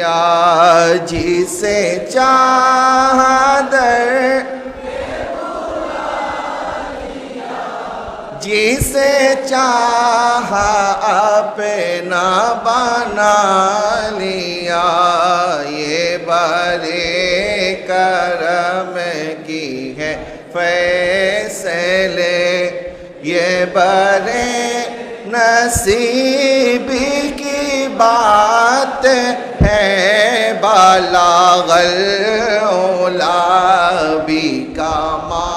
लिया जिसे चादर जिसे चाहा अपना बना लिया। ये बड़े करम की है फैसले, ये बड़े नसीबी की बात है। बलागल औला भी कामा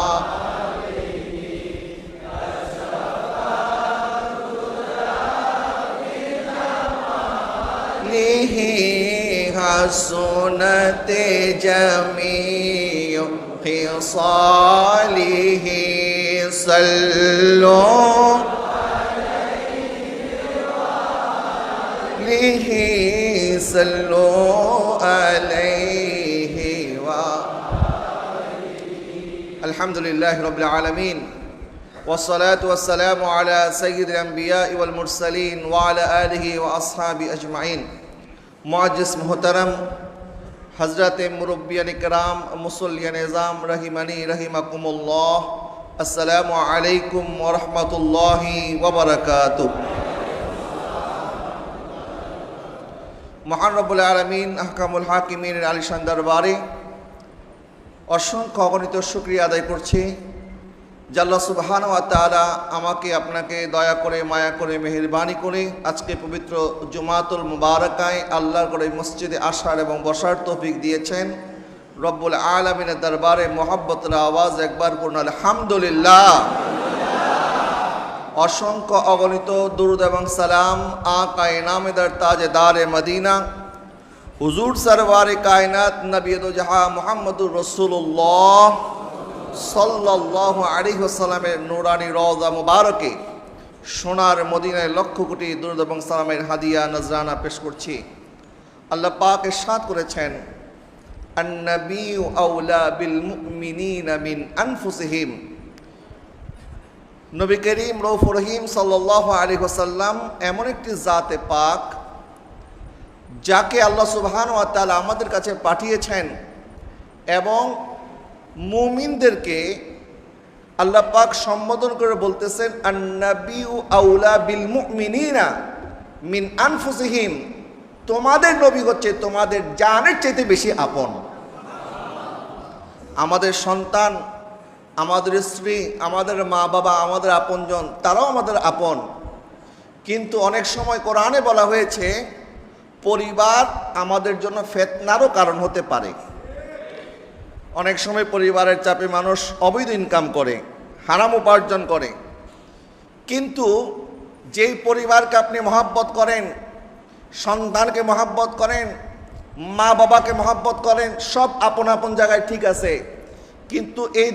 हसनते जमीउ खिसालिही सल्लो अलैहि सल्लो अलैहि व अल्हम्दुलिल्लाहि रब्बिल आलमीन वस्सलातु वस्सलामु अला सय्यिदिल अंबिया'i वल मुरसलीन व अला आलिहि व अस्हाबि अजमाइन। मुअज्जिज़ मोहतरम हज़रत मुरब्बियान इकराम मुसल्लियान निज़ाम रहिमनी रहिमकुमुल्लाह, अस्सलामु अलैकुम व रहमतुल्लाहि व बरकातुहू। महान रब्बुल आलमीन अहकामुल हाकिमीन आलिशान दरबारे असंख्य अगणित शुक्रिया आदाय करছি যে আল্লাহ সুবহানাহু ওয়া তাআলা আমাকে আপনাকে দয়া করে মায়া করে মেহেরবানি করে আজকে পবিত্র জুমাতুল মুবারাকায় আল্লাহর করে মসজিদে আসার এবং বসার তৌফিক দিয়েছেন। রব্বুল আলামিনের দরবারে মোহাব্বতের আওয়াজ একবার পড়ুন আলহামদুলিল্লাহ। অসংখ্য অগণিত দুরূদ এবং সালাম আকায়ে নামেদার তাজদারে মদিনা হুজুর সরওয়ারে কায়নাত নবী দো জাহাঁ মুহাম্মদুর রাসূলুল্লাহ সাল্লাল্লাহু আলাইহি ওয়াসাল্লামের নূরানি রওজা মুবারকে সোনার মদিনায় লক্ষ কোটি দুরূদ এবং সালামের হাদিয়া নজরানা পেশ করছি। আল্লাহ পাক ইরশাদ করেছেন, আন-নাবিয়্যু আওলা বিল মুমিনিনা মিন আনফুসিহিম। নবী করিম রউফুর রহিম সাল্লাল্লাহু আলাইহি ওয়াসাল্লাম এমন একটি জাতে পাক যাকে আল্লাহ সুবহানাহু ওয়া তাআলা আমাদের কাছে পাঠিয়েছেন এবং মুমিনদেরকে আল্লাহ পাক সম্বোধন করে বলতেছেন, আন-নাবিয়্যু আওলা বিল মুমিনিনা মিন আনফুসিহিম। তোমাদের নবী হচ্ছে তোমাদের জানের চাইতে বেশি আপন। আমাদের সন্তান, আমাদের স্ত্রী, আমাদের মা বাবা, আমাদের আপনজন, তারাও আমাদের আপন। কিন্তু অনেক সময় কোরআনে বলা হয়েছে পরিবার আমাদের জন্য ফিতনারও কারণ হতে পারে। অনেক সময় পরিবারের চাপে মানুষ অবৈধ ইনকাম করে, হারাম উপার্জন করে। কিন্তু যেই পরিবারকে আপনি মহব্বত করেন, সন্তানকে মহব্বত করেন, মা বাবাকে মহব্বত করেন, সব আপন আপন জায়গায় ঠিক আছে। কিন্তু এই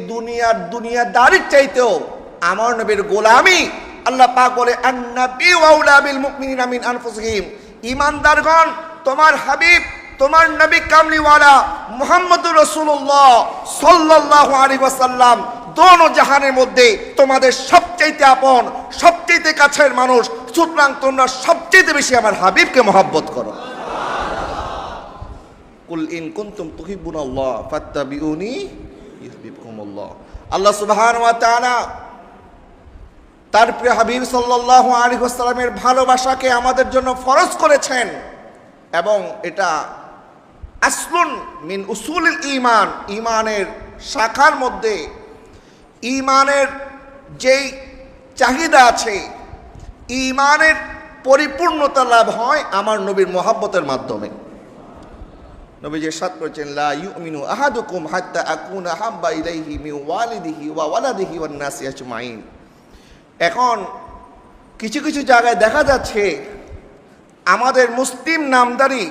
দুনিয়াদারির চাইতেও আমার নবীর গোলামি আল্লাহ পাক বলে, আন-নাবিয়্যু আওলা বিল মুমিনিনা মিন আনফুসিহিম। ঈমানদারগণ, তোমার হাবিব, তোমার নবী কামলিওয়ালা মুহাম্মদুর রাসূলুল্লাহ সাল্লাল্লাহু আলাইহি ওয়াসাল্লাম দোনো জাহানের মধ্যে তোমাদের সবচেয়ে আপন, সবচেয়ে কাছের মানুষ। সুতরাং তোমরা সবচেয়ে বেশি আমার হাবিবকে মহব্বত করো। কুল ইন কুনতুম তুহিব্বুনাল্লাহ ফাত্তাবিউনি ইউহিব্বুকুমুল্লাহ। আল্লাহ সুবহানাহু ওয়া তাআলা তার প্রিয় হাবিব সাল্লাল্লাহু আলাইহি ওয়াসাল্লামের ভালোবাসাকে আমাদের জন্য ফরজ করেছেন এবং এটা আসলুন মিন উসুলিল ঈমান, ঈমানের শাখার মধ্যে ঈমানের যেই চাহিদা আছে, ঈমানের পরিপূর্ণতা লাভ হয় আমার নবীর মহব্বতের মাধ্যমে। নবী যে ইরশাদ করেছেন, লা ইউমিনু আহাদুকুম হাত্তা আকুনা হাব্বা ইলাইহি মিন ওয়ালিদিহি ওয়া ওয়ালাদিহি ওয়ান নাসি আজমাইন। এখন কিছু কিছু জায়গায় দেখা যাচ্ছে আমাদের মুসলিম নামদারি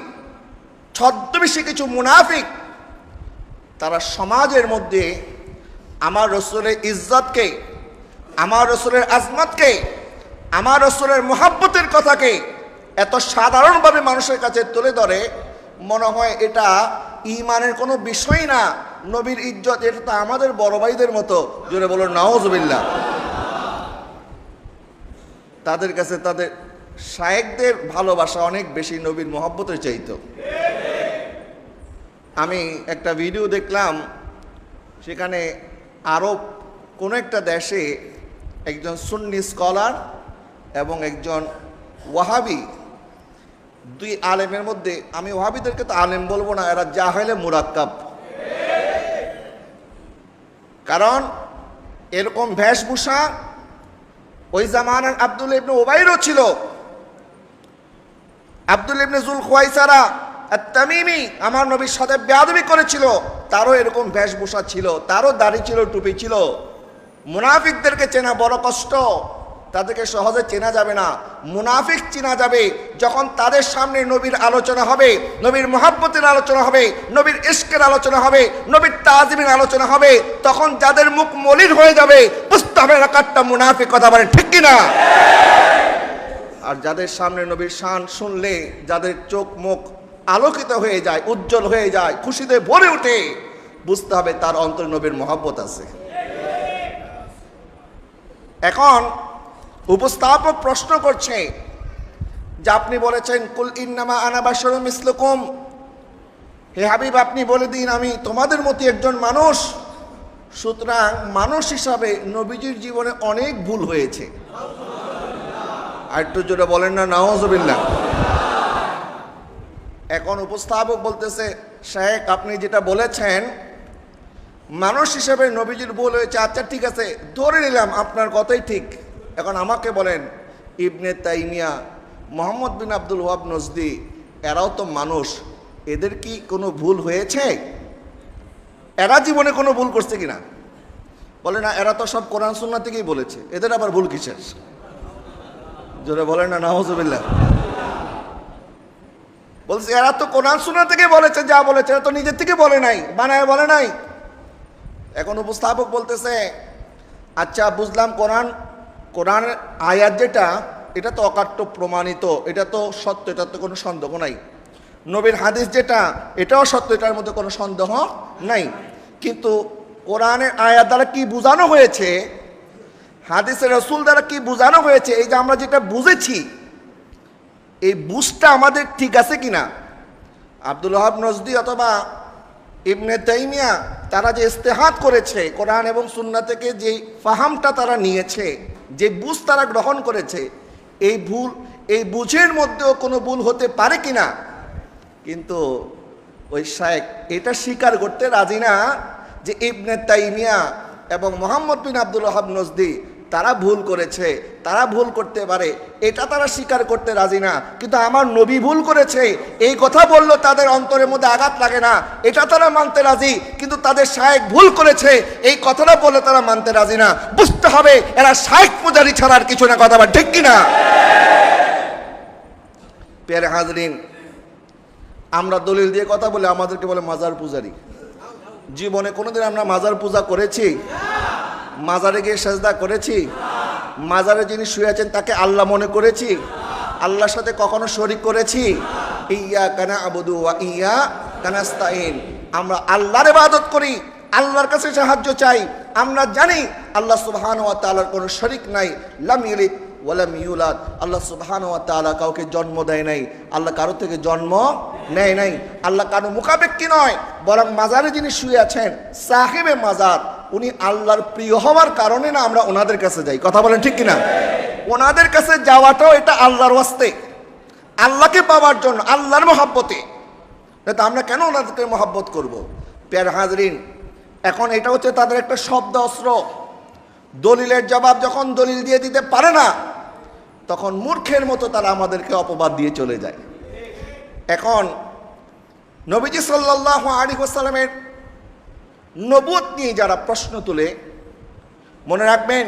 ছদ্মবেশী কিছু মুনাফিক তারা সমাজের মধ্যে আমার রাসূলের ইজ্জতকে, আমার রাসূলের আজমতকে, আমার রাসূলের মুহাব্বতের কথাকে এত সাধারণভাবে মানুষের কাছে তুলে ধরে, মনে হয় এটা ঈমানের কোনো বিষয় না, নবীর ইজ্জত, এটা তো আমাদের বড় ভাইদের মতো। জোরে বলুন নাউজুবিল্লাহ। তাদের কাছে তাদের শায়েখদের ভালোবাসা অনেক বেশি নবীর মুহাব্বতের চাইতো। আমি একটা ভিডিও দেখলাম, সেখানে আরব কোনো একটা দেশে একজন সুন্নি স্কলার এবং একজন ওয়াহাবি, দুই আলেমের মধ্যে, আমি ওয়াহাবিদেরকে তো আলেম বলবো না, এরা জাহেলে মুরাক্কাব। কারণ এরকম বেশভূষা ওই জামানার আব্দুল্লাহ ইবনে উবাইরও ছিল। আব্দুল্লাহ ইবনে যুল খুয়াইসারা আত-তামিমি আমার নবীর সাথে বেয়াদবি করেছিল, তারও এরকম বেশভূষা ছিল, তারও দাড়ি ছিল, টুপি ছিল। মুনাফিকদেরকে চেনা বড় কষ্ট, তাদেরকে সহজে চেনা যাবে না। মুনাফিক চেনা যাবে যখন তাদের সামনে নবীর আলোচনা হবে, নবীর মুহাব্বতের আলোচনা হবে, নবীর ইশকের আলোচনা হবে, নবীর তাজিমের আলোচনা হবে, তখন যাদের মুখ মলিন হয়ে যাবে বুঝতে হবে না কাটটা মুনাফিক। কথা বলেন ঠিক কিনা? আর যাদের সামনে নবীর শান শুনলে যাদের চোখ মুখ আলোকিত হয়ে যায়, উজ্জ্বল হয়ে যায়, খুশিতে ভরে ওঠে, বুঝতে হবে তার অন্তরে নবীর মহব্বত আছে। এখন উপস্থাপক প্রশ্ন করছে যে আপনি বলেছেন কুল ইন্নামা আনা বাশারুম মিসলুকুম, হে হাবিব আপনি বলে দিন আমি তোমাদের মতো একজন মানুষ। সুতরাং মানুষ হিসাবে নবীজির জীবনে অনেক ভুল হয়েছে। আর একটু জোরে বলেন না নাউজুবিল্লাহ। এখন উপস্থাপক বলতেছে শেখ আপনি যেটা বলেছেন মানুষ হিসেবে নবীজির ভুল হয়েছে, আচ্ছা ঠিক আছে ধরে নিলাম আপনার কথাই ঠিক। এখন আমাকে বলেন ইবনে তাইমিয়া, মোহাম্মদ বিন আব্দুল ওয়াহাব নজদি, এরাও তো মানুষ, এদের কি কোনো ভুল হয়েছে? এরা জীবনে কোনো ভুল করছে কিনা? বলে না, এরা তো সব কোরআন সুন্নাহ থেকেই বলেছে, এদের আবার ভুল কিসের? জোরে বলেন না নাউজুবিল্লাহ। বলছে এরা তো কোরআন সুন্নাহ থেকে বলেছে, যা বলেছে এরা তো নিজের থেকে বলে নাই, বানায় বলে নাই। এখন উপস্থাপক বলতেছে আচ্ছা বুঝলাম কোরআন আয়াত যেটা, এটা তো অকাট্য প্রমাণিত, এটা তো সত্য, এটার তো কোনো সন্দেহ নাই। নবীর হাদিস যেটা, এটাও সত্য, এটার মধ্যে কোনো সন্দেহ নাই। কিন্তু কোরআনের আয়াত দ্বারা কি বোঝানো হয়েছে, হাদিসের রাসূল দ্বারা কি বোঝানো হয়েছে, এই যে আমরা যেটা বুঝেছি এই বুঝটা আমাদের ঠিক আছে কিনা? আব্দুল ওয়াহাব নজদি অথবা ইবনে তাইমিয়া তারা যে ইস্তেহাদ করেছে কোরআন এবং সুন্নাহ থেকে, যে ফাহামটা তারা নিয়েছে, যে বুঝ তারা গ্রহণ করেছে, এই বুঝের মধ্যেও কোনো ভুল হতে পারে কিনা? কিন্তু ওই শায়েখ এটা স্বীকার করতে রাজি না যে ইবনে তাইমিয়া এবং মোহাম্মদ বিন আব্দুল ওয়াহাব নজদি তারা ভুল করেছে, তারা ভুল করতে পারে, এটা তারা স্বীকার করতে রাজি না। কিন্তু আমার নবী ভুল করেছে এই কথা বললো তাদের অন্তরের মধ্যে আঘাত লাগে না, এটা তারা মানতে রাজি। কিন্তু তাদের শায়েখ ভুল করেছে এই কথাটা বললে তারা মানতে রাজি না। বুঝতে হবে এরা শায়েখ পূজারি ছাড়া আর কিছু না। কথা বল ঠিক কিনা? প্যারে হাজরিন, আমরা দলিল দিয়ে কথা বলে আমাদেরকে বলে মাজার পূজারি। জীবনে কোনোদিন আমরা মাজার পূজা করেছি? মাজারে গিয়ে সেজদা করেছি? মাজারে যিনি শুয়ে আছেন তাকে আল্লাহ মনে করেছি? আল্লাহর সাথে কখনো শরীক করেছি? ইয়্যাকা না'বুদু ওয়া ইয়্যাকা নাস্তাঈন। আমরা আল্লাহর ইবাদত করি, আল্লাহর কাছে সাহায্য চাই। আমরা জানি আল্লাহ সুবহানাহু ওয়া তাআলার কোনো শরীক নাই। লাম ইয়ালিদ ওয়া লাম ইউলাদ। আল্লাহ সুবহানাহু ওয়া তাআলা কাউকে জন্ম দেয় নাই, আল্লাহ কারো থেকে জন্ম নেয় নাই, আল্লাহ কারো মুখাপেক্ষী নয়। বরং মাজারে যিনি শুয়ে আছেন সাহিবে মাজার, উনি আল্লাহর প্রিয় হওয়ার কারণে না আমরা ওনাদের কাছে যাই। কথা বলেন ঠিক কিনা? ওনাদের কাছে যাওয়াটাও এটা আল্লাহর ওয়াস্তে, আল্লাহকে পাওয়ার জন্য, আল্লাহর মহব্বতে। তা আমরা কেন ওনাদেরকে মহব্বত করব? প্যার হাজরিন, এখন এটা হচ্ছে তাদের একটা শব্দ অস্ত্র। দলিলের জবাব যখন দলিল দিয়ে দিতে পারে না, তখন মূর্খের মতো তারা আমাদেরকে অপবাদ দিয়ে চলে যায়। এখন নবীজি সাল্লাল্লাহু আলাইহি ওয়াসাল্লামের নবুয়ত নিয়ে যারা প্রশ্ন তুলে, মনে রাখবেন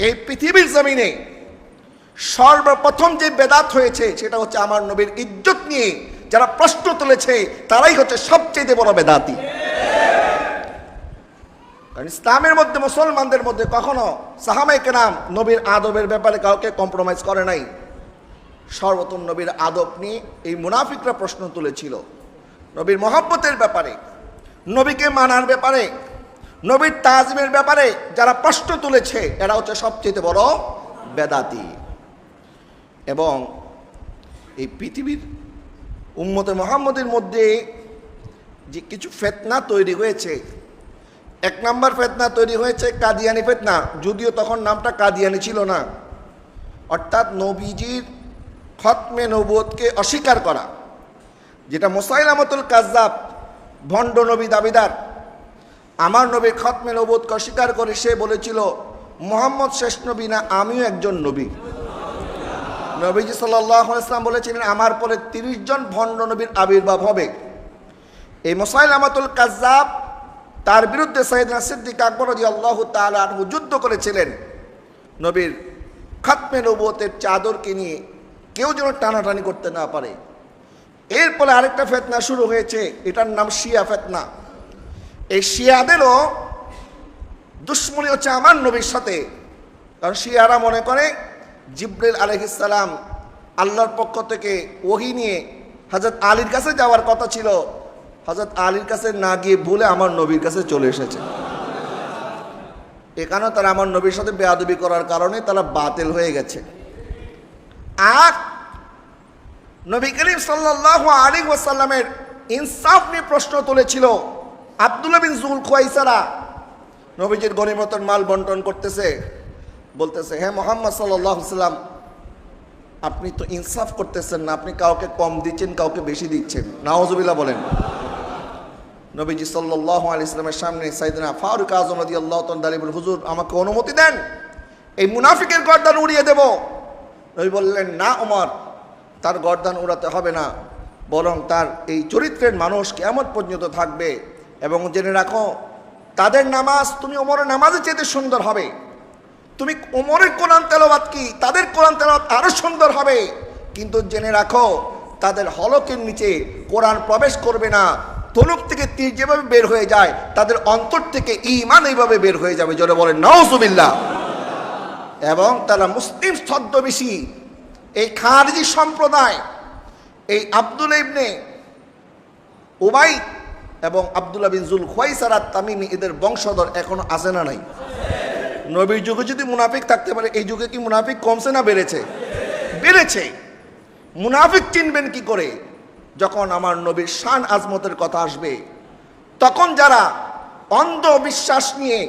এই পৃথিবীর জমিনে সর্বপ্রথম যে বেদাত হয়েছে সেটা হচ্ছে আমার নবীর ইজ্জত নিয়ে যারা প্রশ্ন তুলেছে তারাই হচ্ছে সবচেয়ে বড় বেদাতি। কারণ ইসলামের মধ্যে, মুসলমানদের মধ্যে কখনো সাহাবায়ে কেরাম নবীর আদবের ব্যাপারে কাউকে কম্প্রোমাইজ করে নাই। সর্বপ্রথম নবীর আদব নিয়ে এই মুনাফিকরা প্রশ্ন তুলেছিল। নবীর মহব্বতের ব্যাপারে, নবীকে মানার ব্যাপারে, নবীর তাজমের ব্যাপারে যারা প্রশ্ন তুলেছে এরা হচ্ছে সবচেয়ে বড় বেদাতি। এবং এই পৃথিবীর উম্মতে মুহাম্মদের মধ্যে যে কিছু ফিতনা তৈরি হয়েছে। এক নম্বর ফিতনা তৈরি হয়েছে কাদিয়ানি ফিতনা, যদিও তখন নামটা কাদিয়ানি ছিল না, অর্থাৎ নবীজির খতমে নবুয়তকে অস্বীকার করা, যেটা মুসাইলামাতুল কাজ্জাব ভণ্ড নবী দাবিদার, আমার নবীর খতমে নবুয়তকে অস্বীকার করে সে বলেছিল মুহাম্মদ শেষ নবী না, আমিও একজন নবী। নবীজি সাল্লাল্লাহু আলাইহি ওয়াসাল্লাম বলেছিলেন আমার পরে 30 জন ভণ্ড নবীর আবির্ভাব হবে। এই মুসাইলামাতুল কাজ্জাব তার বিরুদ্ধে সাইয়েদনা সিদ্দিক আকবর রাদিয়াল্লাহু তাআলা আনহু যুদ্ধ করেছিলেন, নবীর খতমে নবুয়তের চাদরকে নিয়ে কেউ যেন টানাটানি করতে না পারে। এরপরে আরেকটা ফিতনা শুরু হয়েছে, এটার নাম শিয়া ফিতনা। এই শিয়াদেরও দুশ্মনী হচ্ছে আমার নবীর সাথে, কারণ শিয়ারা মনে করে জিবরিল আলাইহিস সালাম আল্লাহর পক্ষ থেকে ওহী নিয়ে হযরত আলীর কাছে যাওয়ার কথা ছিল, হযরত আলীর কাছে না গিয়ে ভুলে আমার নবীর কাছে চলে এসেছে। এখানে তারা আমার নবীর সাথে বেয়াদবি করার কারণে তারা বাতিল হয়ে গেছে। আর নবী করিম সাল্লাল্লাহু আলাইহি ওয়াসাল্লামের ইনসাফ নিয়ে প্রশ্ন তুলেছিল আব্দুল্লাহ বিন যুল খুয়াইসারা। নবীজির গনিমতের মাল বন্টন করতেছে, বলতেছে হে মুহাম্মদ সাল্লাল্লাহু আলাইহি ওয়াসাল্লাম, আপনি তো ইনসাফ করতেছেন না, আপনি কাউকে কম দিচ্ছেন কাউকে বেশি দিচ্ছেন। নাউজুবিল্লাহ বলেন। নবীজি সাল্লাল্লাহু আলাইহি ওয়াসাল্লামের সামনে সাইয়েদনা ফারুক আযম রাদিয়াল্লাহু তাআলা বলেন হুজুর আমাকে অনুমতি দেন, এই মুনাফিকের গর্দান উড়িয়ে দেব। নবী বললেন না ওমর, তার গর্দান উড়াতে হবে না, বরং তার এই চরিত্রের মানুষ কিয়ামত পর্যন্ত থাকবে, এবং জেনে রাখো তাদের নামাজ তুমি ওমরের নামাজের চেয়ে সুন্দর হবে, তুমি ওমরের কোরআন তেলাওয়াত কি তাদের কোরআন তেলাওয়াত আরো সুন্দর হবে, কিন্তু জেনে রাখো তাদের হলকের নিচে কোরআন প্রবেশ করবে না, তলুক থেকে তীর যেভাবে বের হয়ে যায় তাদের অন্তর থেকে ঈমান এইভাবে বের হয়ে যাবে। জোরে বলেন নাউজুবিল্লাহ। এবং তারা মুসলিম ছদ্মবেশী এই খারিজি সম্প্রদায়, এই আব্দুল্লাহ ইবনে উবাই এবং আব্দুল্লাহ বিন যুল খুয়াইসারা তামিমি, এদের বংশধর এখনো আছে না নাই? নবীর যুগে যদি মুনাফিক থাকতে পারে, এই যুগে কি মুনাফিক কমছে না বেড়েছে? বেড়েছে। মুনাফিক চিনবেন কি করে? যখন আমার নবীর শান আজমতের কথা আসবে, তখন যারা অন্ধ বিশ্বাস নিয়ে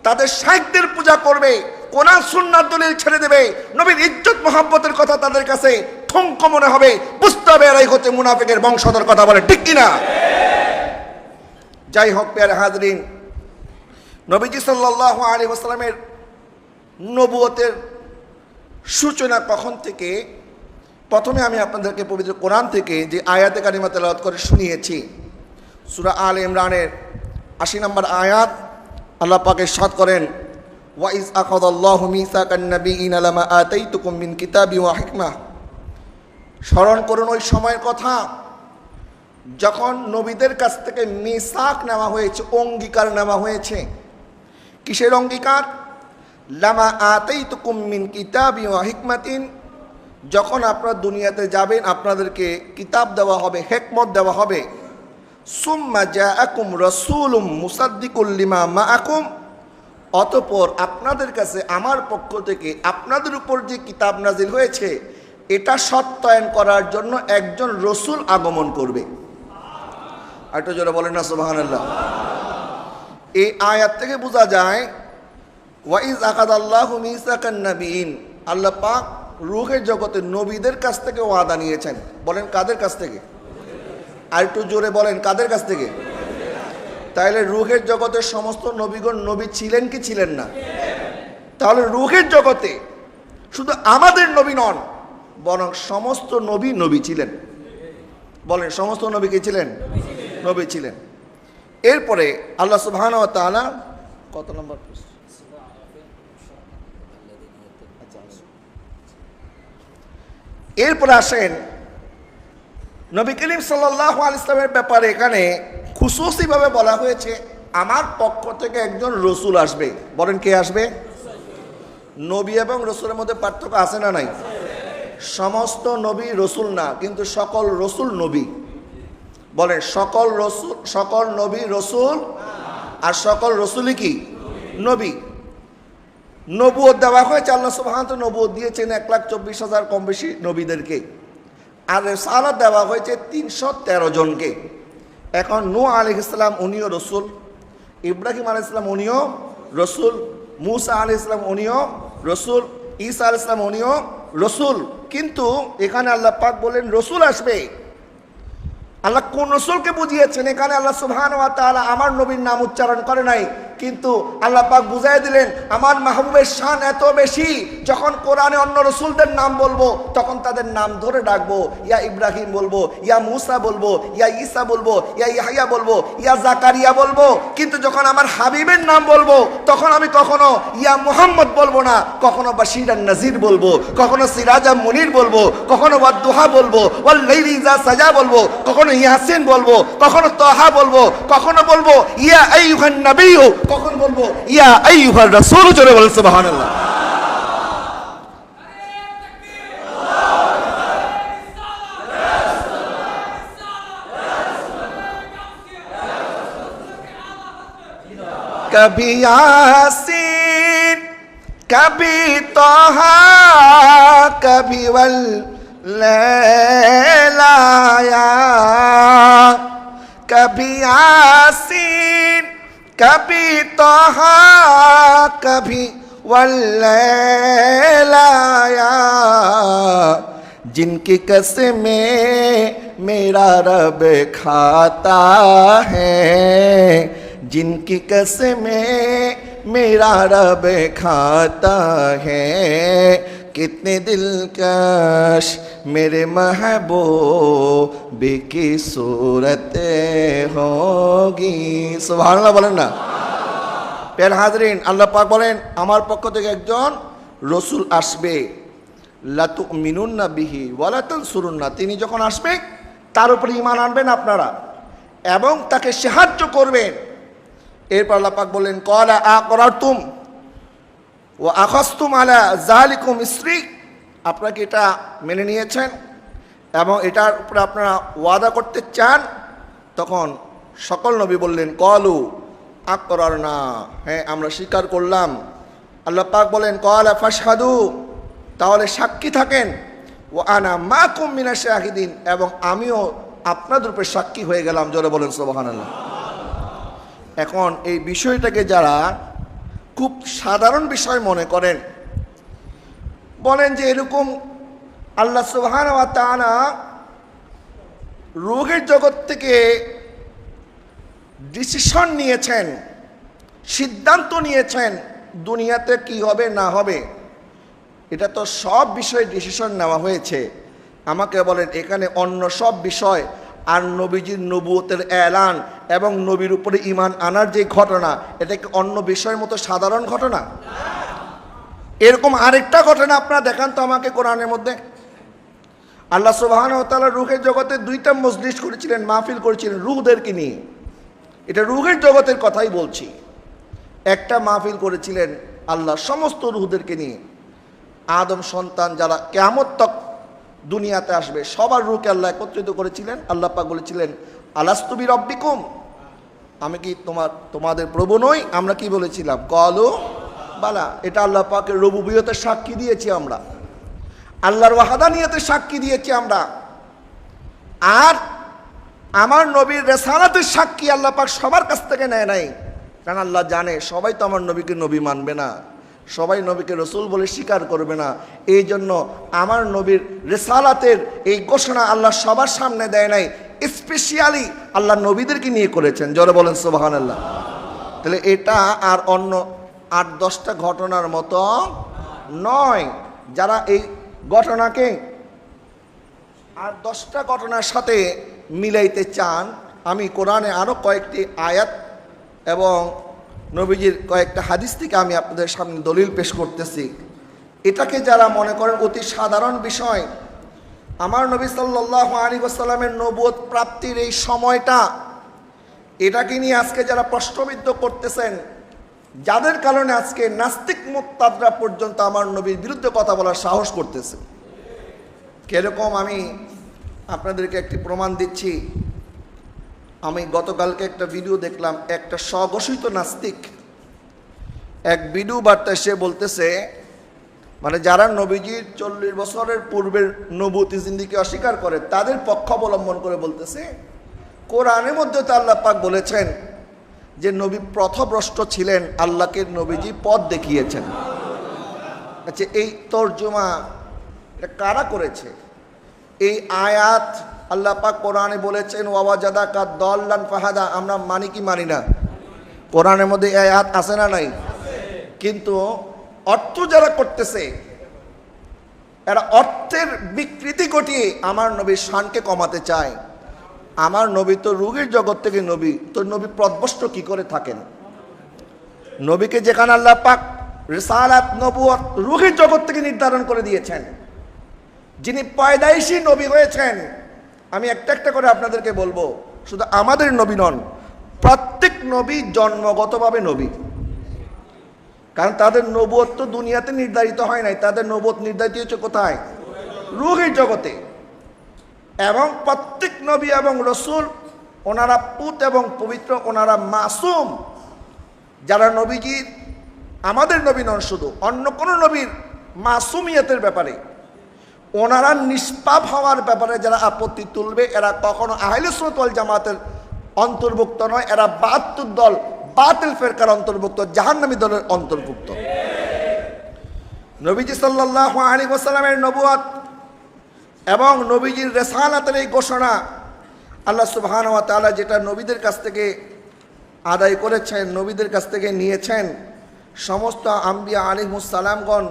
তাদের শাইখদের পূজা করবে, কোরআন সুন্নাহর দলিল ছেড়ে দেবে, নবীর ইজ্জত মহব্বতের কথা তাদের কাছে ঠুনকো মনে হবে, বুঝতে হবে এরাই হচ্ছে মুনাফিকের বংশধর। কথা বলে ঠিক কিনা? যাই হোক প্যারে হাজরিন, নবীজি সাল্লাল্লাহু আলাইহি ওয়াসাল্লামের নবুয়তের সূচনা কখন থেকে? প্রথমে আমি আপনাদেরকে পবিত্র কোরআন থেকে যে আয়াতে কারিমা তেলাওয়াত করে শুনিয়েছি, সূরা আলে ইমরানের ৮০ নম্বর আয়াত, আল্লাহ পাক ইরশাদ করেন ওয়াইজ আখাযাল্লাহু মিসাকান নাবিয়িনা লামা আতাইতুকুম মিন কিতাবি ওয়া হিকমাহ। স্মরণ করুন ওই সময়ের কথা যখন নবীদের কাছ থেকে মিসাক নেওয়া হয়েছে, অঙ্গীকার নেওয়া হয়েছে। কিসের অঙ্গীকার? লামা আতাইতুকুম মিন কিতাবি ওয়া হিকমাতিন, যখন আপনারা দুনিয়াতে যাবেন আপনাদেরকে কিতাব দেওয়া হবে, হিকমত দেওয়া হবে। সুম্মা জাআকুম রাসূলুম মুসাদ্দিকুল লিমা মাআকুম, অতঃপর আপনাদের কাছে আমার পক্ষ থেকে আপনাদের উপর যে কিতাব নাজিল হয়েছে এটা সত্যায়ন করার জন্য একজন রসুল আগমন করবে। আরেকটু জোরে বলেন না সুবহানাল্লাহ। এই আয়াত থেকে বোঝা যায় ওয়াইজ আখাযাল্লাহু মিসাকান নাবিয়িন, আল্লাহ পাক রূহের জগতে নবীদের কাছ থেকে ওয়াদা নিয়েছেন। বলেন কাদের কাছ থেকে? আর একটু জোরে বলেন কাদের কাছ থেকে? তাহলে রূহের জগতের সমস্ত নবীগণ নবী ছিলেন কি ছিলেন না? তাহলে রূহের জগতে শুধু আমাদের নবী নন, বরং সমস্ত নবী নবী ছিলেন। বলেন সমস্ত নবী কি ছিলেন? নবী ছিলেন। এরপরে আল্লাহ সুবহানাহু ওয়া তাআলা কত নম্বর? এরপরে আসেন নবী করিম সাল্লাল্লাহু আলাইহি ওয়াসাল্লামের ব্যাপারে এখানে খুশুসিভাবে বলা হয়েছে আমার পক্ষ থেকে একজন রসুল আসবে। বলেন কে আসবে? নবী এবং রসুলের মধ্যে পার্থক্য আছে না নাই? সমস্ত নবী রসুল না, কিন্তু সকল রসুল নবী। বলেন সকল নবী রসুল, আর সকল রসুলই কি নবী। নবুয়ত দেওয়া হয়েছে, আল্লাহ সুবহানাহু ওয়া তাআলা নবুয়ত দিয়েছেন 1,24,000 কম বেশি নবীদেরকে, আর রিসালাত দেওয়া হয়েছে 313 জনকে। এখন নূহ আলাইহিস সালাম উনিও রসুল, ইব্রাহিম আলাইহিস সালাম উনিও রসুল, মুসা আলাইহিস সালাম উনিও রসুল, ঈসা আলাইহিস সালাম উনিও রসুল। কিন্তু এখানে আল্লাহ পাক বলেন রসুল আসবে। আল্লাহ কোন রসুলকে বুঝিয়েছেন? এখানে আল্লাহ সুবহানাহু ওয়া তাআলা আমার নবীর নাম উচ্চারণ করে নাই, কিন্তু আল্লাহ পাক বুঝাই দিলেন আমার মাহবুবের শান এত বেশি, যখন কোরআনে অন্য রসুলদের নাম বলবো তখন তাদের নাম ধরে ডাকবো, ইয়া ইব্রাহিম বলবো, ইয়া মুসা বলবো, ইয়া ঈসা বলবো, ইয়া ইয়াহইয়া বলবো, ইয়া জাকারিয়া বলবো। কিন্তু যখন আমার হাবিবের নাম বলবো তখন আমি কখনো ইয়া মুহাম্মদ বলবো না, কখনো বাশীরান নাযীর বলবো, কখনো সিরাজাম মুনির বলবো, কখনো ওয়াদুহা বলবো, ওয়াল লাইলি ইযা সাজা বলবো, কখনো ইয়াসিন বলবো, কখনো তাহা বলবো, কখনো বলবো ইয়া আইয়ুহান নাবিয়্যু, কখন বলবো ইয়া আইয়ুহার রাসূল। জোরে বলেন সুবহানাল্লাহ। কবি ইয়াসিন কবি তাহা কবি ওয়াল লাইলা, কবি ইয়াসিন कभी तोहा कभी वल्लैलाया, जिनकी कसमें मेरा रब खाता है, जिनकी कसमें मेरा रब खाता है, कितने दिलकश मेरे महबूब की सूरत होगी। सुबहानाल्लाह বলেন না। প্রিয় হাজরিন, আল্লাহ পাক বলেন আমার পক্ষ থেকে একজন রসুল আসবে, লা তুমিনুন্না বিহি ওয়া লা তানসুরুন্না, তিনি যখন আসবে তার উপরে ঈমান আনবেন আপনারা এবং তাকে সাহায্য করবেন। এরপর আল্লাহ পাক বলেন ক্বালা আকরারতুম ওয়া আখাযতুম আলা যালিকুম ইসরি, আপনারা কি এটা মেনে নিয়েছেন এবং এটার উপরে আপনারা ওয়াদা করতে চান? তখন সকল নবী বললেন ক্বালু আকরারনা, হ্যাঁ আমরা স্বীকার করলাম। আল্লাহ পাক বলেন ক্বালা ফাশহাদু, তাহলে সাক্ষী থাকেন, ওয়া আনা মাকুম মিনাশ শাহিদিন, এবং আমিও আপনাদের উপরে সাক্ষী হয়ে গেলাম। জোরে বলেন সুবহানাল্লাহ। এখন এই বিষয়টাকে যারা খুব সাধারণ বিষয় মনে করেন, বলেন যে এরকম আল্লাহ সুবহানাহু ওয়া তাআলা রূহের জগৎ থেকে ডিসিশন নিয়েছেন, সিদ্ধান্ত নিয়েছেন দুনিয়াতে কি হবে না হবে, এটা তো সব বিষয়ে ডিসিশন নেওয়া হয়েছে। আমাকে বলেন এখানে অন্য সব বিষয় আর নবীজির নবুয়তের এলান এবং নবীর উপরে ঈমান আনার যে ঘটনা, এটা কি অন্য বিষয়ের মতো সাধারণ ঘটনা? এরকম আরেকটা ঘটনা আপনারা দেখান তো আমাকে কোরআনের মধ্যে। আল্লাহ সুবহানাহু ওয়া তাআলা রূহের জগতে দুইটা মজলিস করেছিলেন, মাহফিল করেছিলেন রূহদেরকে নিয়ে। এটা রূহের জগতের কথাই বলছি। একটা মাহফিল করেছিলেন আল্লাহ সমস্ত রূহদেরকে নিয়ে, আদম সন্তান যারা কিয়ামত তক দুনিয়াতে আসবে সবার রূহকে আল্লাহ একত্রিত করেছিলেন। আল্লাহ পাক বলেছিলেন আলাস্তু বিরাব্বিকুম, আমি কি তোমাদের প্রভু নই? আমরা কি বলেছিলাম? ক্বালু বালা। এটা আল্লাহ পাকের রুবুবিয়তের সাক্ষী দিয়েছি আমরা, আল্লাহর ওয়াহদানিয়তের সাক্ষী দিয়েছি আমরা। আর আমার নবীর রিসালাতের সাক্ষী আল্লাহ পাক সবার কাছ থেকে নেয় নাই, কারণ আল্লাহ জানে সবাই তো আমার নবীকে নবী মানবে না, সবাই নবীকে রসুল বলে স্বীকার করবে না। এই জন্য আমার নবীর রিসালাতের এই ঘোষণা আল্লাহ সবার সামনে দেয় নাই, স্পেশালি আল্লাহ নবীদেরকে নিয়ে করেছেন। জোরে বলেন সুবহানাল্লাহ। তাহলে এটা আর অন্য 8-10টা ঘটনার মতো নয়। যারা এই ঘটনাকে 8-10টা ঘটনার সাথে মিলাইতে চান, আমি কোরআনে আরও কয়েকটি আয়াত এবং নবীজির কয়েকটা হাদিস থেকে আমি আপনাদের সামনে দলিল পেশ করতেছি। এটাকে যারা মনে করেন অতি সাধারণ বিষয়, আমার নবী সাল্লাল্লাহু আলাইহি ওয়াসাল্লামের নবুয়ত প্রাপ্তির এই সময়টা, এটাকে নিয়ে আজকে যারা প্রশ্নবিদ্ধ করতেছেন, যাদের কারণে আজকে নাস্তিক মুরতাদরা পর্যন্ত আমার নবীর বিরুদ্ধে কথা বলার সাহস করতেছে। কিরকম আমি আপনাদেরকে একটি প্রমাণ দিচ্ছি। আমি গতকালকে একটা ভিডিও দেখলাম, একটা স্বঘোষিত নাস্তিক এক ভিডিও বার্তায় সে বলতেছে, মানে যারা নবীজির 40 বছরের পূর্বের নবুয়তি জিন্দিগি অস্বীকার করে তাদের পক্ষ অবলম্বন করে বলতেছে কোরআনের মধ্যে তো আল্লাহ পাক বলেছেন যে নবী পথভ্রষ্ট ছিলেন, আল্লাহকে নবীজি পথ দেখিয়েছেন। আচ্ছা, এই তর্জমা এটা কারা করেছে? এই আয়াত আল্লাহ পাক কোরআনে বলেছেন ওয়াজাদাকা দাল্লান ফাহাদা, আমরা মানি কি মানি না? কোরআনের মধ্যে এই আয়াত আছে না নাই? কিন্তু অর্থ যারা করতেছে এরা অর্থের বিকৃতি ঘটিয়ে আমার নবীর শানকে কমাতে চায়। আমার নবী তো রুগীর জগৎ থেকে নবী, তো নবী পথভ্রষ্ট কি করে থাকেন? নবীকে যেখানে আল্লাহ পাক রিসালাত নবুয়ত রুগীর জগৎ থেকে নির্ধারণ করে দিয়েছেন, যিনি পয়দাইশী নবী হয়েছেন। আমি একটা একটা করে আপনাদেরকে বলবো, শুধু আমাদের নবী নন, প্রত্যেক নবী জন্মগতভাবে নবী। কারণ তাদের নবুয়ত তো দুনিয়াতে নির্ধারিত হয় নাই, তাদের নবুয়ত নির্ধারিত হচ্ছে কোথায়? রুহের জগতে। এবং প্রত্যেক নবী এবং রসুল ওনারা পুত এবং পবিত্র, ওনারা মাসুম। যারা নবীজির, আমাদের নবী নন শুধু, অন্য কোনো নবীর মাসুমিয়তের ব্যাপারে, ওনারা নিষ্পাপ হওয়ার ব্যাপারে যারা আপত্তি তুলবে এরা কখনো আহলে সুন্নাত ওয়াল জামাতের অন্তর্ভুক্ত নয়, এরা ৭২ দল বাতিল ফেরকার অন্তর্ভুক্ত, জাহান্নামী দলের অন্তর্ভুক্ত। নবীজি সাল্লাল্লাহু আলাইহি ওয়াসাল্লামের নবুয়ত এবং নবীজির রিসালাতের এই ঘোষণা আল্লাহ সুবহানাহু ওয়া তাআলা যেটা নবীদের কাছ থেকে আদায় করেছেন, নবীদের কাছ থেকে নিয়েছেন, সমস্ত আম্বিয়া আলাইহিমুস সালামগণ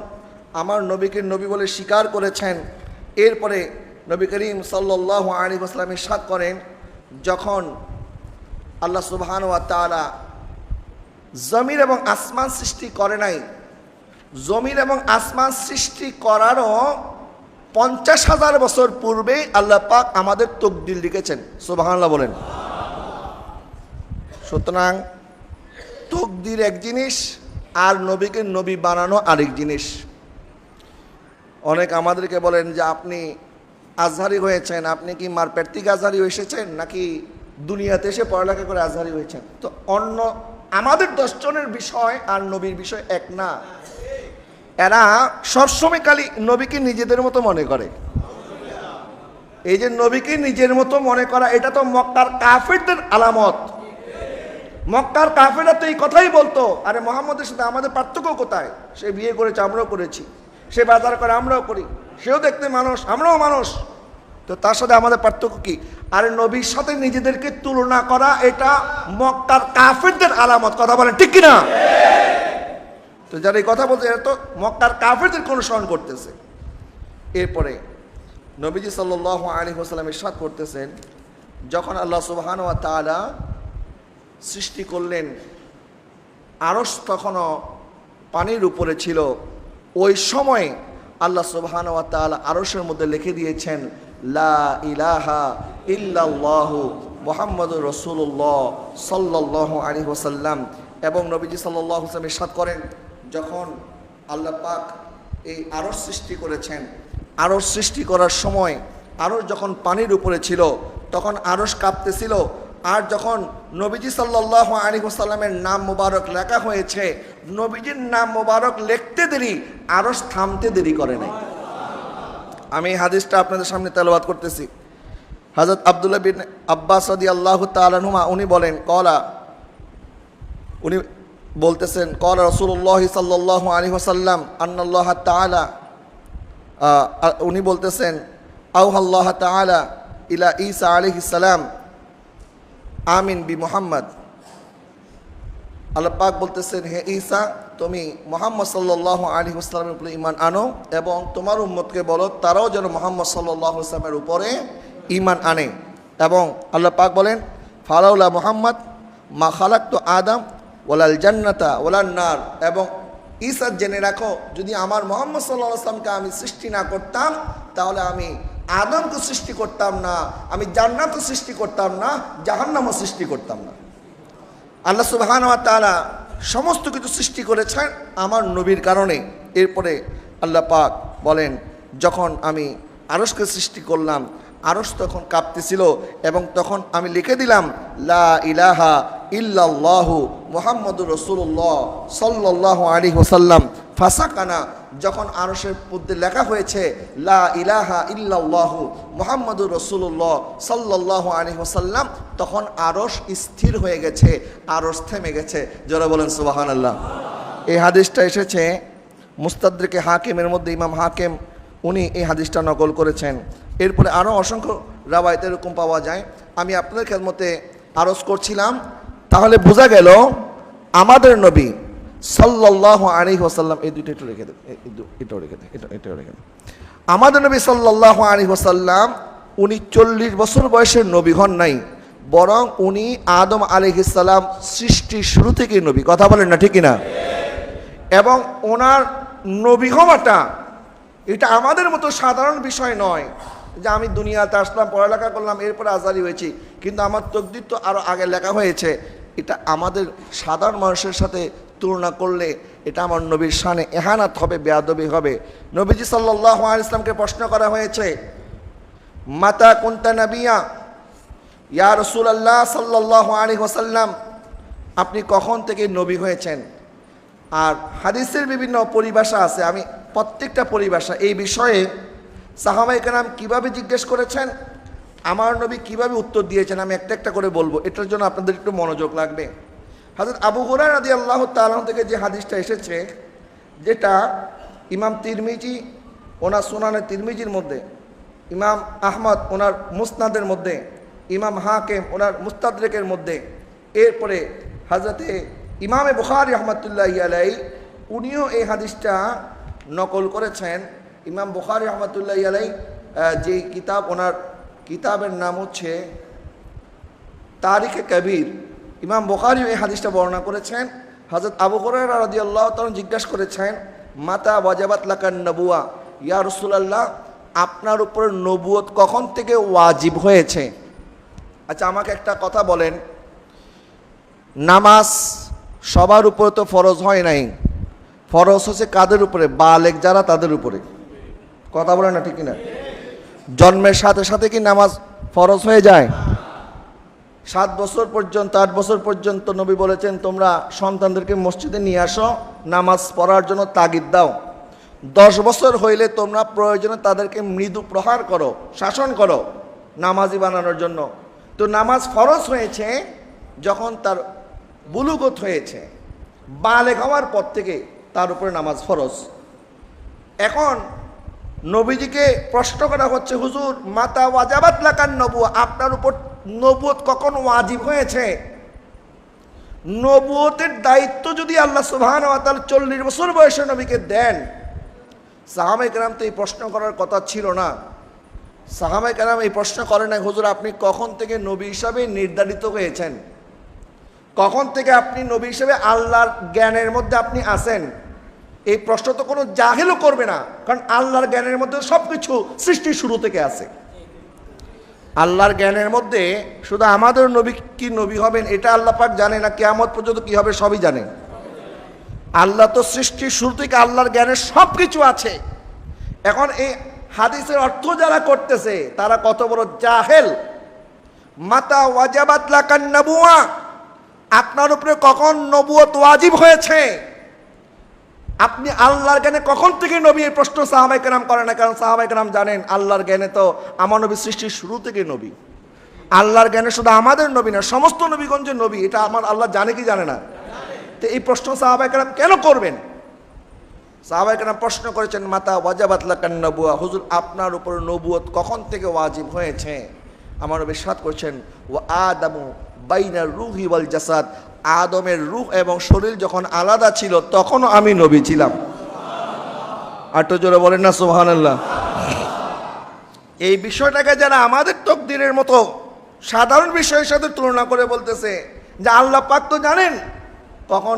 আমার নবীকে নবী বলে স্বীকার করেছেন। এরপরে নবী করিম সাল্লাল্লাহু আলাইহি ওয়াসাল্লাম ইরশাদ করেন, যখন আল্লাহ সুবহানাহু ওয়া তাআলা জমিন এবং আসমান সৃষ্টি করে নাই, জমিন এবং আসমান সৃষ্টি করারও ৫০,০০০ বছর পূর্বে আল্লাহ পাক আমাদের তকদির লিখেছেন। সুবহানাল্লাহ বলেন। সুতরাং তকদির এক জিনিস, আর নবীকে নবী বানানো আরেক জিনিস। অনেক আমাদেরকে বলেন যে আপনি আজহারি হয়েছেন, আপনি কি মারপেট থেকে আজহারি এসেছেন নাকি দুনিয়াতে এসে পড়ালেখা করে আজহারি হয়েছেন? তো অন্য আমাদের 10 জনের বিষয় আর নবীর বিষয় এক না। এরা সবসময় খালি নবীকে নিজেদের মতো মনে করে। এই যে নবীকে নিজের মতো মনে করা, এটা তো মক্কার কাফেরদের আলামত। মক্কার কাফেররা তো এই কথাই বলতো, আরে মুহাম্মদের সাথে আমাদের পার্থক্য কোথায়? সে বিয়ে করেছে, আমরাও করেছি, সে বাজার করে, আমরাও করি, সেও দেখতে মানুষ, আমরাও মানুষ, তো তার সাথে আমাদের পার্থক্য কি? আরে নবীর সাথে নিজেদেরকে তুলনা করা এটা মক্কার কাফেরদের আলামত। কথা বলেন ঠিক কিনা? তো যারা এই কথা বলছে এরা তো মক্কার কাফেরদের অনুসরণ করতেছে। এরপরে নবীজি সাল্লাল্লাহু আলাইহি ওয়াসাল্লাম ইরশাদ করতেছেন, যখন আল্লাহ সুবহানাহু ওয়া তাআলা সৃষ্টি করলেন, আরশ তখনও পানির উপরে ছিল। ওই সময় আল্লাহ সুবহানাহু ওয়া তাআলা আরশের মধ্যে লিখে দিয়েছেন লা ইলাহা ইল্লাল্লাহু মুহাম্মাদুর রাসূলুল্লাহ সাল্লাল্লাহু আলাইহি ওয়াসাল্লাম। এবং নবীজি সাল্লাল্লাহু আলাইহি ওয়াসাল্লাম ইরশাদ করেন, যখন আল্লাহ পাক এই আরশ সৃষ্টি করেছেন, আরশ সৃষ্টি করার সময় আরশ যখন পানির উপরে ছিল তখন আরশ কাঁপতেছিল। আর যখন নবীজি সাল্লাল্লাহু আলাইহি ওয়াসাল্লামের নাম মোবারক লেখা হয়েছে, নবীজির নাম মোবারক লিখতে দেরি, আরশ থামতে দেরি করে নাই। আমি এই হাদিসটা আপনাদের সামনে তেলাওয়াত করতেছি। হযরত আব্দুল্লাহ বিন আব্বাস রাদিয়াল্লাহু তাআলা আনহুমা উনি বলেন, উনি বলতেছেন ক্বালা রাসূলুল্লাহ সাল্লাল্লাহু আলাইহি ওয়াসাল্লাম আন্নাল্লাহ তাআলা, উনি বলতেছেন আওহাল্লাহ তাআলা ইলা ঈসা আলাইহিস সালাম আমিন বি মুহাম্মদ। আল্লাহ পাক বলতেছেন, হে ঈসা, তুমি মুহাম্মদ সাল্লাল্লাহু আলাইহি ওয়াসাল্লামের উপরে ঈমান আনো এবং তোমার উম্মতকে বলো তারাও যেন মুহাম্মদ সাল্লাল্লাহু আলাইহি ওয়াসাল্লামের উপরে ঈমান আনে। এবং আল্লাহ পাক বলেন, ফালাউলা মুহাম্মদ মা খালাকতু আদম ওয়ালাল জান্নাতা ওয়ালান নার। এবং ঈসা জেনে রাখো, যদি আমার মুহাম্মদ সাল্লাল্লাহু আলাইহি ওয়াসাল্লামকে আমি সৃষ্টি না করতাম তাহলে আমি আদমকে সৃষ্টি করতাম না, আমি জান্নাতও সৃষ্টি করতাম না, জাহান্নামও সৃষ্টি করতাম না। আল্লাহ সুবহানাহু ওয়া তাআলা সমস্ত কিছু সৃষ্টি করেছেন আমার নবীর কারণে। এরপরে আল্লাহ পাক বলেন, যখন আমি আরশকে সৃষ্টি করলাম, আরশ তখন কাঁপতেছিল এবং তখন আমি লিখে দিলাম লা ইলাহা ইল্লাল্লাহু মুহাম্মাদুর রাসূলুল্লাহ সাল্লাল্লাহু আলাইহি ওয়াসাল্লাম। ফাসাকানা, যখন আরশের মধ্যে লেখা হয়েছে লা ইলাহা ইল্লাল্লাহু মুহাম্মাদুর রাসূলুল্লাহ সাল্লাল্লাহু আলাইহি ওয়াসাল্লাম, তখন আরশ স্থির হয়ে গেছে, আরশ থেমে গেছে। যারা বলেন সুবহানাল্লাহ। এই হাদিসটা এসেছে মুস্তাদরিকে হাকিমের মধ্যে, ইমাম হাকিম উনি এই হাদিসটা নকল করেছেন। এরপরে আরও অসংখ্য রাওয়ায়াত এরকম পাওয়া যায়। আমি আপনাদের খেদমতে আরজ করছিলাম, তাহলে বোঝা গেল আমাদের নবী সাল্লাল্লাহু আলাইহি ওয়াসাল্লাম, এই দুইটা একটু রেখে দেন, এটাও রেখে দেন, এটাও রেখে দেন। আমাদের নবী সাল্লাল্লাহু আলাইহি ওয়াসাল্লাম উনি 40 বছর বয়সের নবী হন নাই, বরং উনি আদম আলাইহিস সালাম সৃষ্টির শুরু থেকেই নবী। কথা বলেন না, ঠিক কিনা? এবং ওনার নবী হওয়াটা এটা আমাদের মতো সাধারণ বিষয় নয় যে আমি দুনিয়াতে আসলাম, পড়ালেখা করলাম, এরপরে আজারি হয়েছি, কিন্তু আমার তকদির তো আরও আগে লেখা হয়েছে। এটা আমাদের সাধারণ মানুষের সাথে তুলনা করলে এটা আমার নবীর শানে এহানাত হবে, বেয়াদবি হবে। নবীজি সাল্লাল্লাহু আলাইহি ওয়াসাল্লামকে প্রশ্ন করা হয়েছে, মাতা কুনতা নাবিয়া, ইয়া রাসূলুল্লাহ সাল্লাল্লাহু আলাইহি ওয়াসাল্লাম, আপনি কখন থেকে নবী হয়েছেন? আর হাদিসের বিভিন্ন পরিভাষা আছে, আমি প্রত্যেকটা পরিভাষা এই বিষয়ে সাহাবায়ে কেরাম কীভাবে জিজ্ঞেস করেছেন, আমার নবী কিভাবে উত্তর দিয়েছেন, আমি একটা একটা করে বলবো। এটার জন্য আপনাদের একটু মনোযোগ লাগবে। হযরত আবু হুরায়রা রাদিয়াল্লাহু তাআলা থেকে যে হাদিসটা এসেছে, যেটা ইমাম তিরমিজি ওনার সুনানে তিরমিজির মধ্যে, ইমাম আহমদ ওনার মুসনাদের মধ্যে, ইমাম হাকিম ওনার মুস্তাদরিকের মধ্যে, এরপরে হযরতে ইমামে বুখারী রাহমাতুল্লাহি আলাইহি উনিও এই হাদিসটা নকল করেছেন। ইমাম বুখারী রাহমাতুল্লাহি আলাইহি যে কিতাব, ওনার কিতাবের নাম হচ্ছে তারিখে কবির, ইমাম বুখারী এই হাদিসটা বর্ণনা করেছেন। হযরত আবু হুরায়রা রাদিয়াল্লাহু তাআলা জিজ্ঞাসা করেছেন, মাতা ওয়াজাবাত লাকান নবুয়া, ইয়া রাসূলুল্লাহ, আপনার উপর নবুয়ত কখন থেকে ওয়াজিব হয়েছে? আচ্ছা, আমাকে একটা কথা বলেন, নামাজ সবার উপরে তো ফরজ হয় নাই, ফরজ হচ্ছে কাদের উপরে? বালেগ যারা, তাদের উপরে। কথা বলে না, ঠিক কিনা? জন্মের সাথে সাথে কি নামাজ ফরজ হয়ে যায়? 7 বছর পর্যন্ত, 8 বছর পর্যন্ত নবী বলেছেন তোমরা সন্তানদেরকে মসজিদে নিয়ে আসো, নামাজ পড়ার জন্য তাগিদ দাও। 10 বছর হইলে তোমরা প্রয়োজনে তাদেরকে মৃদু প্রহার করো, শাসন করো নামাজি বানানোর জন্য। তো নামাজ ফরজ হয়েছে যখন তার বুলুগত হয়েছে, বালেগ হওয়ার পর থেকে তার উপরে নামাজ ফরজ। এখন নবীজিকে প্রশ্ন করা হচ্ছে, হুজুর মাতা ওয়াজাবাত লাকান নবুয়া, আপনার উপর নবুয়ত কখন ওয়াজিব হয়েছে? নবুয়তের দায়িত্ব যদি আল্লাহ সুবহানাহু ওয়া তাআলা 40 বছর বয়সে নবীকে দেন, সাহাবায়ে কেরাম তো এই প্রশ্ন করার কথা ছিল না। সাহাবায়ে কেরাম এই প্রশ্ন করে না, হুজুর আপনি কখন থেকে নবী হিসাবে নির্ধারিত হয়েছেন, কখন থেকে আপনি নবী হিসেবে আল্লাহর জ্ঞানের মধ্যে আপনি আছেন? এই প্রশ্ন তো কোনো জাহেলও করবে না, কারণ আল্লাহর জ্ঞানের মধ্যে সব কিছু সৃষ্টির শুরু থেকে আছে। আল্লাহর জ্ঞানের মধ্যে শুধু আমাদের নবী কি নবী হবেন এটা আল্লাহ পাক জানে না, কিয়ামত পর্যন্ত কি হবে সবই জানে। আল্লাহ তো সৃষ্টির শুরু থেকে আল্লাহর জ্ঞানের সব কিছু আছে। এখন এই হাদিসের অর্থ যারা করতেছে তারা কত বড় জাহেল। মাতা ওয়াজাবাত লাকান নবুয়া, আপনার উপরে কখন নবুয়ত ওয়াজিব হয়েছে, আপনি আল্লাহর জ্ঞানে কখন থেকে নবী? এই প্রশ্ন সাহাবায়ে কেরাম করে না, কারণ সাহাবায়ে কেরাম জানেন আল্লাহর জ্ঞানে তো আমার নবী সৃষ্টির শুরু থেকে নবী। আল্লাহর জ্ঞানে শুধু আমাদের নবী না, সমস্ত নবীগণ যে নবী এটা আমার আল্লাহ জানে কি জানে না? তো এই প্রশ্ন সাহাবায়ে কেরাম কেন করবেন? সাহাবায়ে কেরাম প্রশ্ন করেছেন, মাতা ওয়াজাবাত লাকান নবুয়া, হুজুর আপনার উপর নবুয়ত কখন থেকে ওয়াজিব হয়েছে? আমার নবী ইরশাদ করেছেন, ওয়া আদামু বাইনার রূহি ওয়াল জাসাদ, আদমের রূহ এবং শরীর যখন আলাদা ছিল তখনও আমি নবী ছিলাম। আটো জোরে বলেন না সুবহানাল্লাহ। এই বিষয়টাকে যারা আমাদের তাকদীরের মতো সাধারণ বিষয়ের সাথে তুলনা করে বলতেছে যে আল্লাহ পাক তো জানেন কখন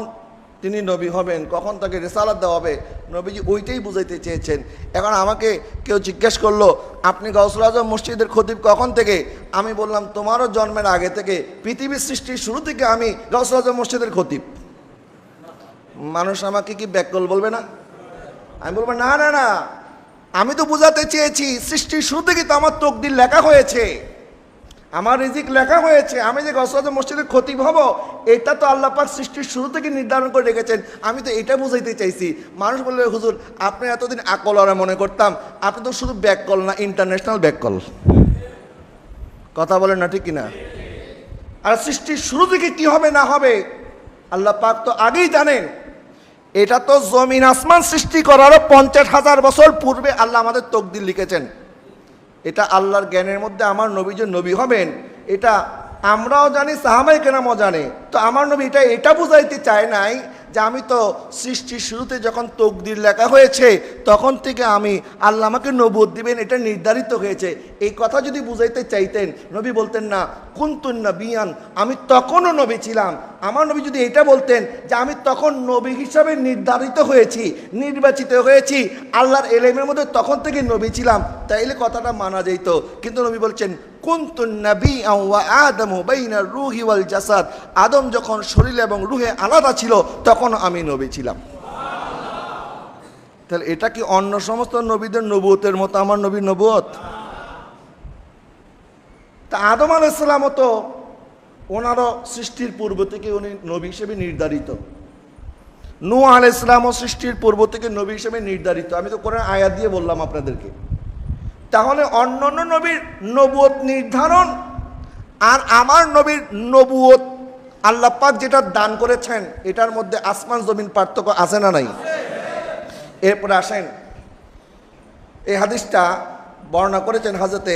তিনি নবী হবেন, কখন তাকে রিসালাত দেওয়া হবে, নবীজি ওইটাই বুঝাইতে চেয়েছেন। এখন আমাকে কেউ জিজ্ঞেস করলো, আপনি গাউসুল আজম মসজিদের খতিব কখন থেকে? আমি বললাম তোমারও জন্মের আগে থেকে, পৃথিবীর সৃষ্টির শুরু থেকে আমি গাউসুল আজম মসজিদের খতিব। মানুষ আমাকে কি ব্যাকল বলবে না? আমি বলবো না না না, আমি তো বোঝাতে চেয়েছি সৃষ্টির শুরু থেকে তো আমার তকদির লেখা হয়েছে। আমার রিজিক লেখা হয়েছে, আমি যে গসওয়াত মসজিদের খতিব হব, এটা তো আল্লাহ পাক সৃষ্টির শুরু থেকে নির্ধারণ করে রেখেছেন। আমি তো এটা বুঝাইতে চাইছি। মানুষ বললে, হুজুর আপনি এতদিন আকল আর মনে করতাম, আপনি তো শুধু ব্যাক কল না, ইন্টারন্যাশনাল ব্যাক কল। কথা বলেন না ঠিক কিনা? আর সৃষ্টির শুরু থেকে কি হবে না হবে আল্লাহ পাক তো আগেই জানেন। এটা তো জমিন আসমান সৃষ্টি করারও 50,000 বছর পূর্বে আল্লাহ আমাদের তকদির লিখেছেন। এটা আল্লাহর জ্ঞানের মধ্যে আমার নবী যে নবী হবেন, এটা আমরাও জানি, সাহাবায়ে কেরামও জানে। তো আমার নবী এটা বুঝাইতে চায় নাই যে আমি তো সৃষ্টির শুরুতে যখন তকদির লেখা হয়েছে তখন থেকে আমি আল্লাহ আমাকে নবুয়ত দিবেন, এটা নির্ধারিত হয়েছে। এই কথা যদি বুঝাইতে চাইতেন, নবী বলতেন না কুনতুন নবিয়ান, আমি তখনও নবী ছিলাম। আমার নবী যদি এটা বলতেন যে আমি তখন নবী হিসাবে নির্ধারিত হয়েছি, নির্বাচিত হয়েছি, আল্লাহর এলেমের মধ্যে তখন থেকে নবী ছিলাম, তাইলে কথাটা মানা যেত। কিন্তু নবী বলছেন কুনতুন নবিয়্যান ওয়া আদমু বাইনার রূহি ওয়াল জাসাদ, আদম যখন শরীর এবং রূহে আলাদা ছিল তখন আমি নবী ছিলাম। তাহলে এটা কি অন্য সমস্ত নবীদের নবুয়তের মতো আমার নবীর নবুয়ত? তা আদম আলাইহিস সালামও তো ওনারও সৃষ্টির পূর্ব থেকে উনি নবী হিসেবে নির্ধারিত। নূহ আলাইহিস সালামও সৃষ্টির পূর্ব থেকে নবী হিসেবে নির্ধারিত। আমি তো কোরআন আয়াত দিয়ে বললাম আপনাদেরকে। তাহলে অন্যান্য নবীর নবুয়ত নির্ধারণ আর আমার নবীর নবুয়ত আল্লাহ পাক যেটা দান করেছেন, এটার মধ্যে আসমান জমিন পার্থক্য আছে না নাই? এরপরে আসেন, এই হাদিসটা বর্ণনা করেছেন হযরতে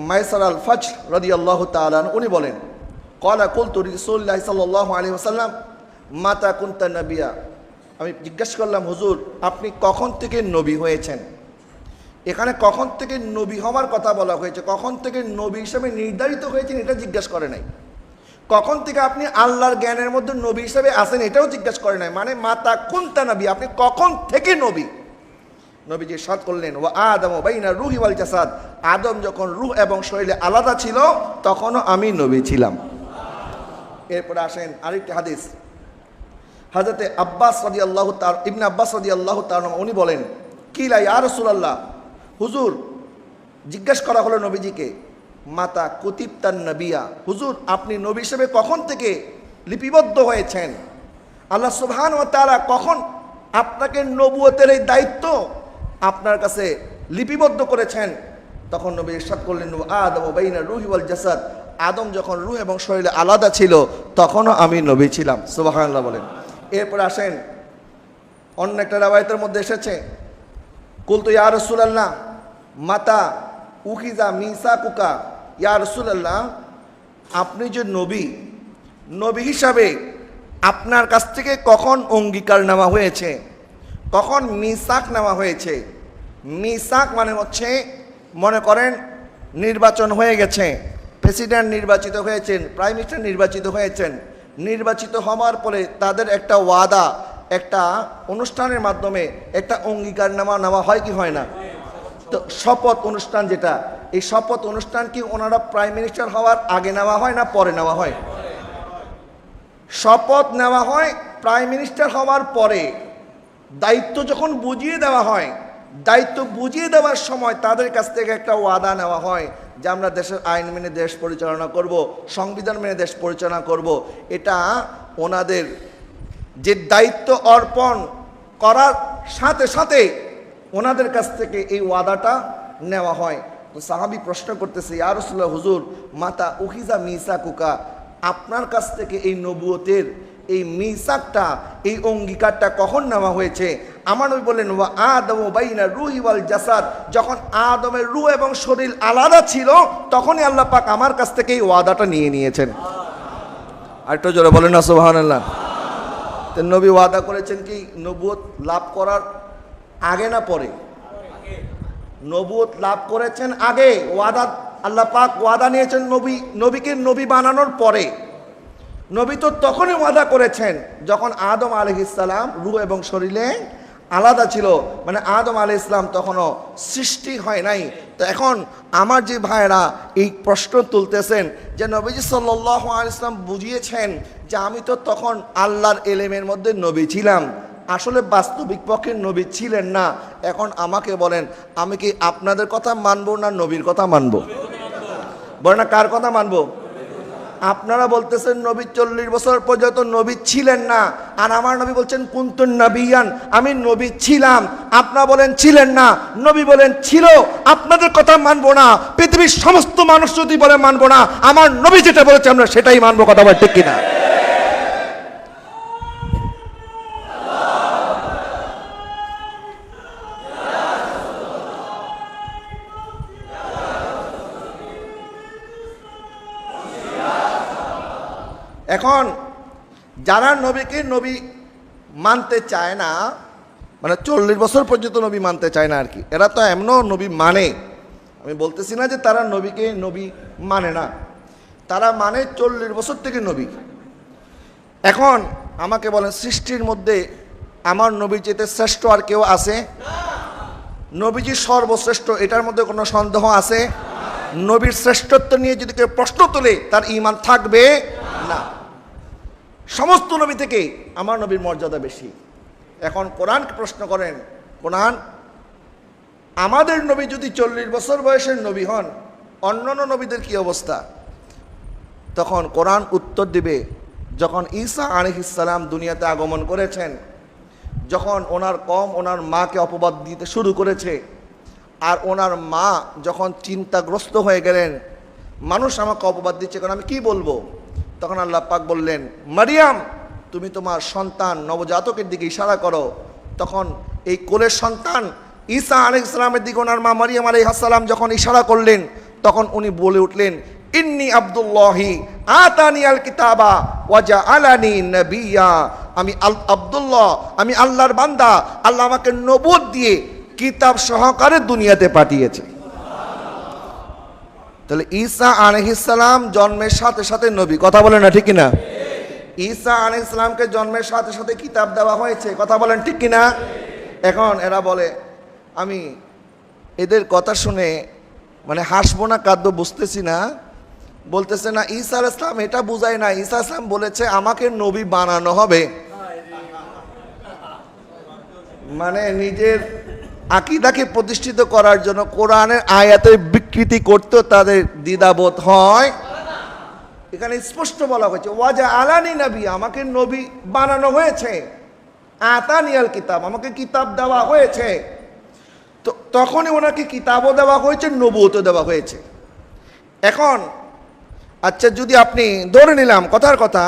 মাইসার আল ফজর রাদিয়াল্লাহু তাআলা। উনি বলেন ক্বালা কুলতু রাসূলুল্লাহ সাল্লাল্লাহু আলাইহি ওয়াসাল্লাম মাতা কুনতা নবিয়া, আমি জিজ্ঞাসা করলাম হুজুর আপনি কখন থেকে নবী হয়েছেন? এখানে কখন থেকে নবী হওয়ার কথা বলা হয়েছে, কখন থেকে নবী হিসেবে নির্ধারিত হয়েছেন এটা জিজ্ঞাসা করে নাই। কখন থেকে আপনি আল্লাহর জ্ঞানের মধ্যে নবী হিসেবে আসেন এটাও জিজ্ঞাসা করে নাই। মানে মাতা কুনতা নবী, আপনি কখন থেকে নবী? নবীজি ইরশাদ করলেন ওয়া আদমু বাইনা রূহি ওয়াল জাসাদ, আদম যখন রূহ এবং শরীরে আলাদা ছিল তখনও আমি নবী ছিলাম। এরপরে আসেন আরেকটি হাদিস, হযরতে আব্বাস রাদিয়াল্লাহু তাআলা, ইবনে আব্বাস রাদিয়াল্লাহু তাআলা উনি বলেন কিলা ইয়া রাসূলুল্লাহ, হুজুর জিজ্ঞাসা করা হলো নবীজিকে মাতা কুতিবতান নবিয়া, হুজুর আপনি নবী হিসেবে কখন থেকে লিপিবদ্ধ হয়েছেন? আল্লাহ সুবহানাহু ওয়া তাআলা কখন আপনাকে নবুয়তের এই দায়িত্ব আপনার কাছে লিপিবদ্ধ করেছেন? তখন নবী ইরশাদ করলেন আদম বাইনা রূহি ওয়াল জাসাদ, আদম যখন রূহ এবং শরীরে আলাদা ছিল তখনও আমি নবী ছিলাম। সুবহানাল্লাহ বলেন। এরপর আসেন অন্য একটা রাওয়ায়াতের মধ্যে এসেছে কুলতু ইয়া রাসূলুল্লাহ মাতা উখিযা মিসাকুকা, ইয়া রাসূলুল্লাহ আপনি যে নবী, নবী হিসাবে আপনার কাছ থেকে কখন অঙ্গীকার নেওয়া হয়েছে, কখন মিসাক নেওয়া হয়েছে? মিসাক মানে হচ্ছে মনে করেন নির্বাচন হয়ে গেছে, প্রেসিডেন্ট নির্বাচিত হয়েছেন, প্রাইম মিনিস্টার নির্বাচিত হয়েছেন, নির্বাচিত হওয়ার পরে তাদের একটা ওয়াদা, একটা অনুষ্ঠানের মাধ্যমে একটা অঙ্গীকার নেওয়া হয় কি হয় না? তো শপথ অনুষ্ঠান যেটা, এই শপথ অনুষ্ঠান কি ওনারা প্রাইম মিনিস্টার হওয়ার আগে নেওয়া হয় না পরে নেওয়া হয়? শপথ নেওয়া হয় প্রাইম মিনিস্টার হওয়ার পরে। দায়িত্ব যখন বুঝিয়ে দেওয়া হয়, দায়িত্ব বুঝিয়ে দেওয়ার সময় তাদের কাছ থেকে একটা ওয়াদা নেওয়া হয় যে আমরা দেশের আইন মেনে দেশ পরিচালনা করব, সংবিধান মেনে দেশ পরিচালনা করব। এটা ওনাদের যে দায়িত্ব অর্পণ করার সাথে সাথে ওনাদের কাছ থেকে এই ওয়াদাটা নেওয়া হয়। তো সাহাবী প্রশ্ন করতেছে ইয়া রাসূলুল্লাহ, হুজুর মাতা উখিযা মিসাকুকা, আপনার কাছ থেকে এই নবুয়তের এই মিসাকটা, এই অঙ্গীকারটা কখন নেওয়া হয়েছে? আমার নবী বললেন ওয়া আদমু বাইনা রূহি ওয়াল জাসাদ, যখন আদমের রূহ এবং শরীর আলাদা ছিল তখনই আল্লাহ পাক আমার কাছ থেকে এই ওয়াদাটা নিয়ে নিয়েছেন। আরেকটু জোরে বলেন না সুবহানাল্লাহ। তো নবী ওয়াদা করেছেন কি নবুয়ত লাভ করার আগে না পরে? নবুয়ত লাভ করেছেন আগে, ওয়াদা আল্লাহ পাক ওয়াদা নিয়েছেন নবীকে নবী বানানোর পরে। নবী তো তখনই ওয়াদা করেছেন যখন আদম আলাইহিস সালাম রূহ এবং শরীরে আলাদা ছিল, মানে আদম আলাইহিস সালাম তখনও সৃষ্টি হয় নাই। তো এখন আমার যে ভাইরা এই প্রশ্ন তুলতেছেন যে নবীজি সাল্লাল্লাহু আলাইহি ওয়াসাল্লাম বুঝিয়েছেন যে আমি তো তখন আল্লাহর এলেমের মধ্যে নবী ছিলাম, আসলে বাস্তবিক পক্ষে নবী ছিলেন না। এখন আমাকে বলেন আমি কি আপনাদের কথা মানবো না নবীর কথা মানবো? বলে না কার কথা মানবো? আপনারা বলতেছেন নবী 40 বছর পর্যন্ত নবী ছিলেন না, আর আমার নবী বলছেন কুনতুন নবিয়ান, আমি নবী ছিলাম। আপনারা বলেন ছিলেন না, নবী বলেন ছিল। আপনাদের কথা মানবো না। পৃথিবীর সমস্ত মানুষ যদি বলে মানবো না, আমার নবী যেটা বলেছে আমরা সেটাই মানবো। কথা বলে ঠিক কিনা? এখন যারা নবীকে নবী মানতে চায় না, মানে 40 বছর পর্যন্ত নবী মানতে চায় না আর কি, এরা তো এমনও নবী মানে, আমি বলতেছি না যে তারা নবীকে নবী মানে না, তারা মানে 40 বছর থেকে নবী। এখন আমাকে বলেন, সৃষ্টির মধ্যে আমার নবীর চেয়ে শ্রেষ্ঠ আর কেউ আছে? নবীজি সর্বশ্রেষ্ঠ, এটার মধ্যে কোনো সন্দেহ আছে? নবীর শ্রেষ্ঠত্ব নিয়ে যদি কেউ প্রশ্ন তোলে তার ঈমান থাকবে না। সমস্ত নবী থেকে আমার নবীর মর্যাদা বেশি। এখন কোরআনকে প্রশ্ন করেন, কোরআন আমাদের নবী যদি 40 বছর বয়সের নবী হন, অন্যান্য নবীদের কি অবস্থা? তখন কোরআন উত্তর দিবে, যখন ঈসা আলাইহিস সালাম দুনিয়াতে আগমন করেছেন, যখন ওনার কওম ওনার মাকে অপবাদ দিতে শুরু করেছে, আর ওনার মা যখন চিন্তাগ্রস্ত হয়ে গেলেন, মানুষ আমাকে অপবাদ দিচ্ছে, কারণ আমি কি বলবো? তখন আল্লাহ পাক বললেন, মারিয়াম তুমি তোমার সন্তান নবজাতকের দিকে ইশারা করো। তখন এই কোলের সন্তান ঈসা আলাইহিস সালামের দিকে ওনার মা মারিয়াম আলাইহিস সালাম যখন ইশারা করলেন, তখন উনি বলে উঠলেন, ইন্নী আব্দুল্লাহি আতানিয়াল কিতাবা ওয়া জাআলানি নবিয়্যা, আমি আব্দুল্লাহ, আমি আল্লাহর বান্দা, আল্লাহ আমাকে নবুয়ত দিয়ে কিতাব সহকারে দুনিয়াতে পাঠিয়েছে। তাহলে ঈসা আলাইহিস সালাম জন্মের সাথে সাথে নবী। কথা বলেন না ঠিক কিনা? ঈসা আলাইহিস সালামকে জন্মের সাথে সাথে কিতাব দেওয়া হয়েছে। কথা বলেন ঠিক কিনা? এখন এরা বলে, আমি এদের কথা শুনে মানে হাসবো না কাঁদবো বুঝতেছি না। বলতেছে না ঈসা আলাইহিস সালাম এটা বুঝায় না, ঈসা আলাইহিস সালাম বলেছে আমাকে নবী বানানো হবে। মানে নিজের আকীদাকে প্রতিষ্ঠিত করার জন্য কোরআনের আয়াতের বিকৃতি করতে তাদের দ্বিধাবোধ হয়। এখানে স্পষ্ট বলা হয়েছে ওয়াজা আলানি নবী, আমাকে নবী বানানো হয়েছে। আতানিয়াল কিতাব, আমাকে কিতাব দেওয়া হয়েছে। তো তখনই ওনাকে কিতাবও দেওয়া হয়েছে, নবুয়তও দেওয়া হয়েছে। এখন আচ্ছা, যদি আপনি ধরে নিলাম কথার কথা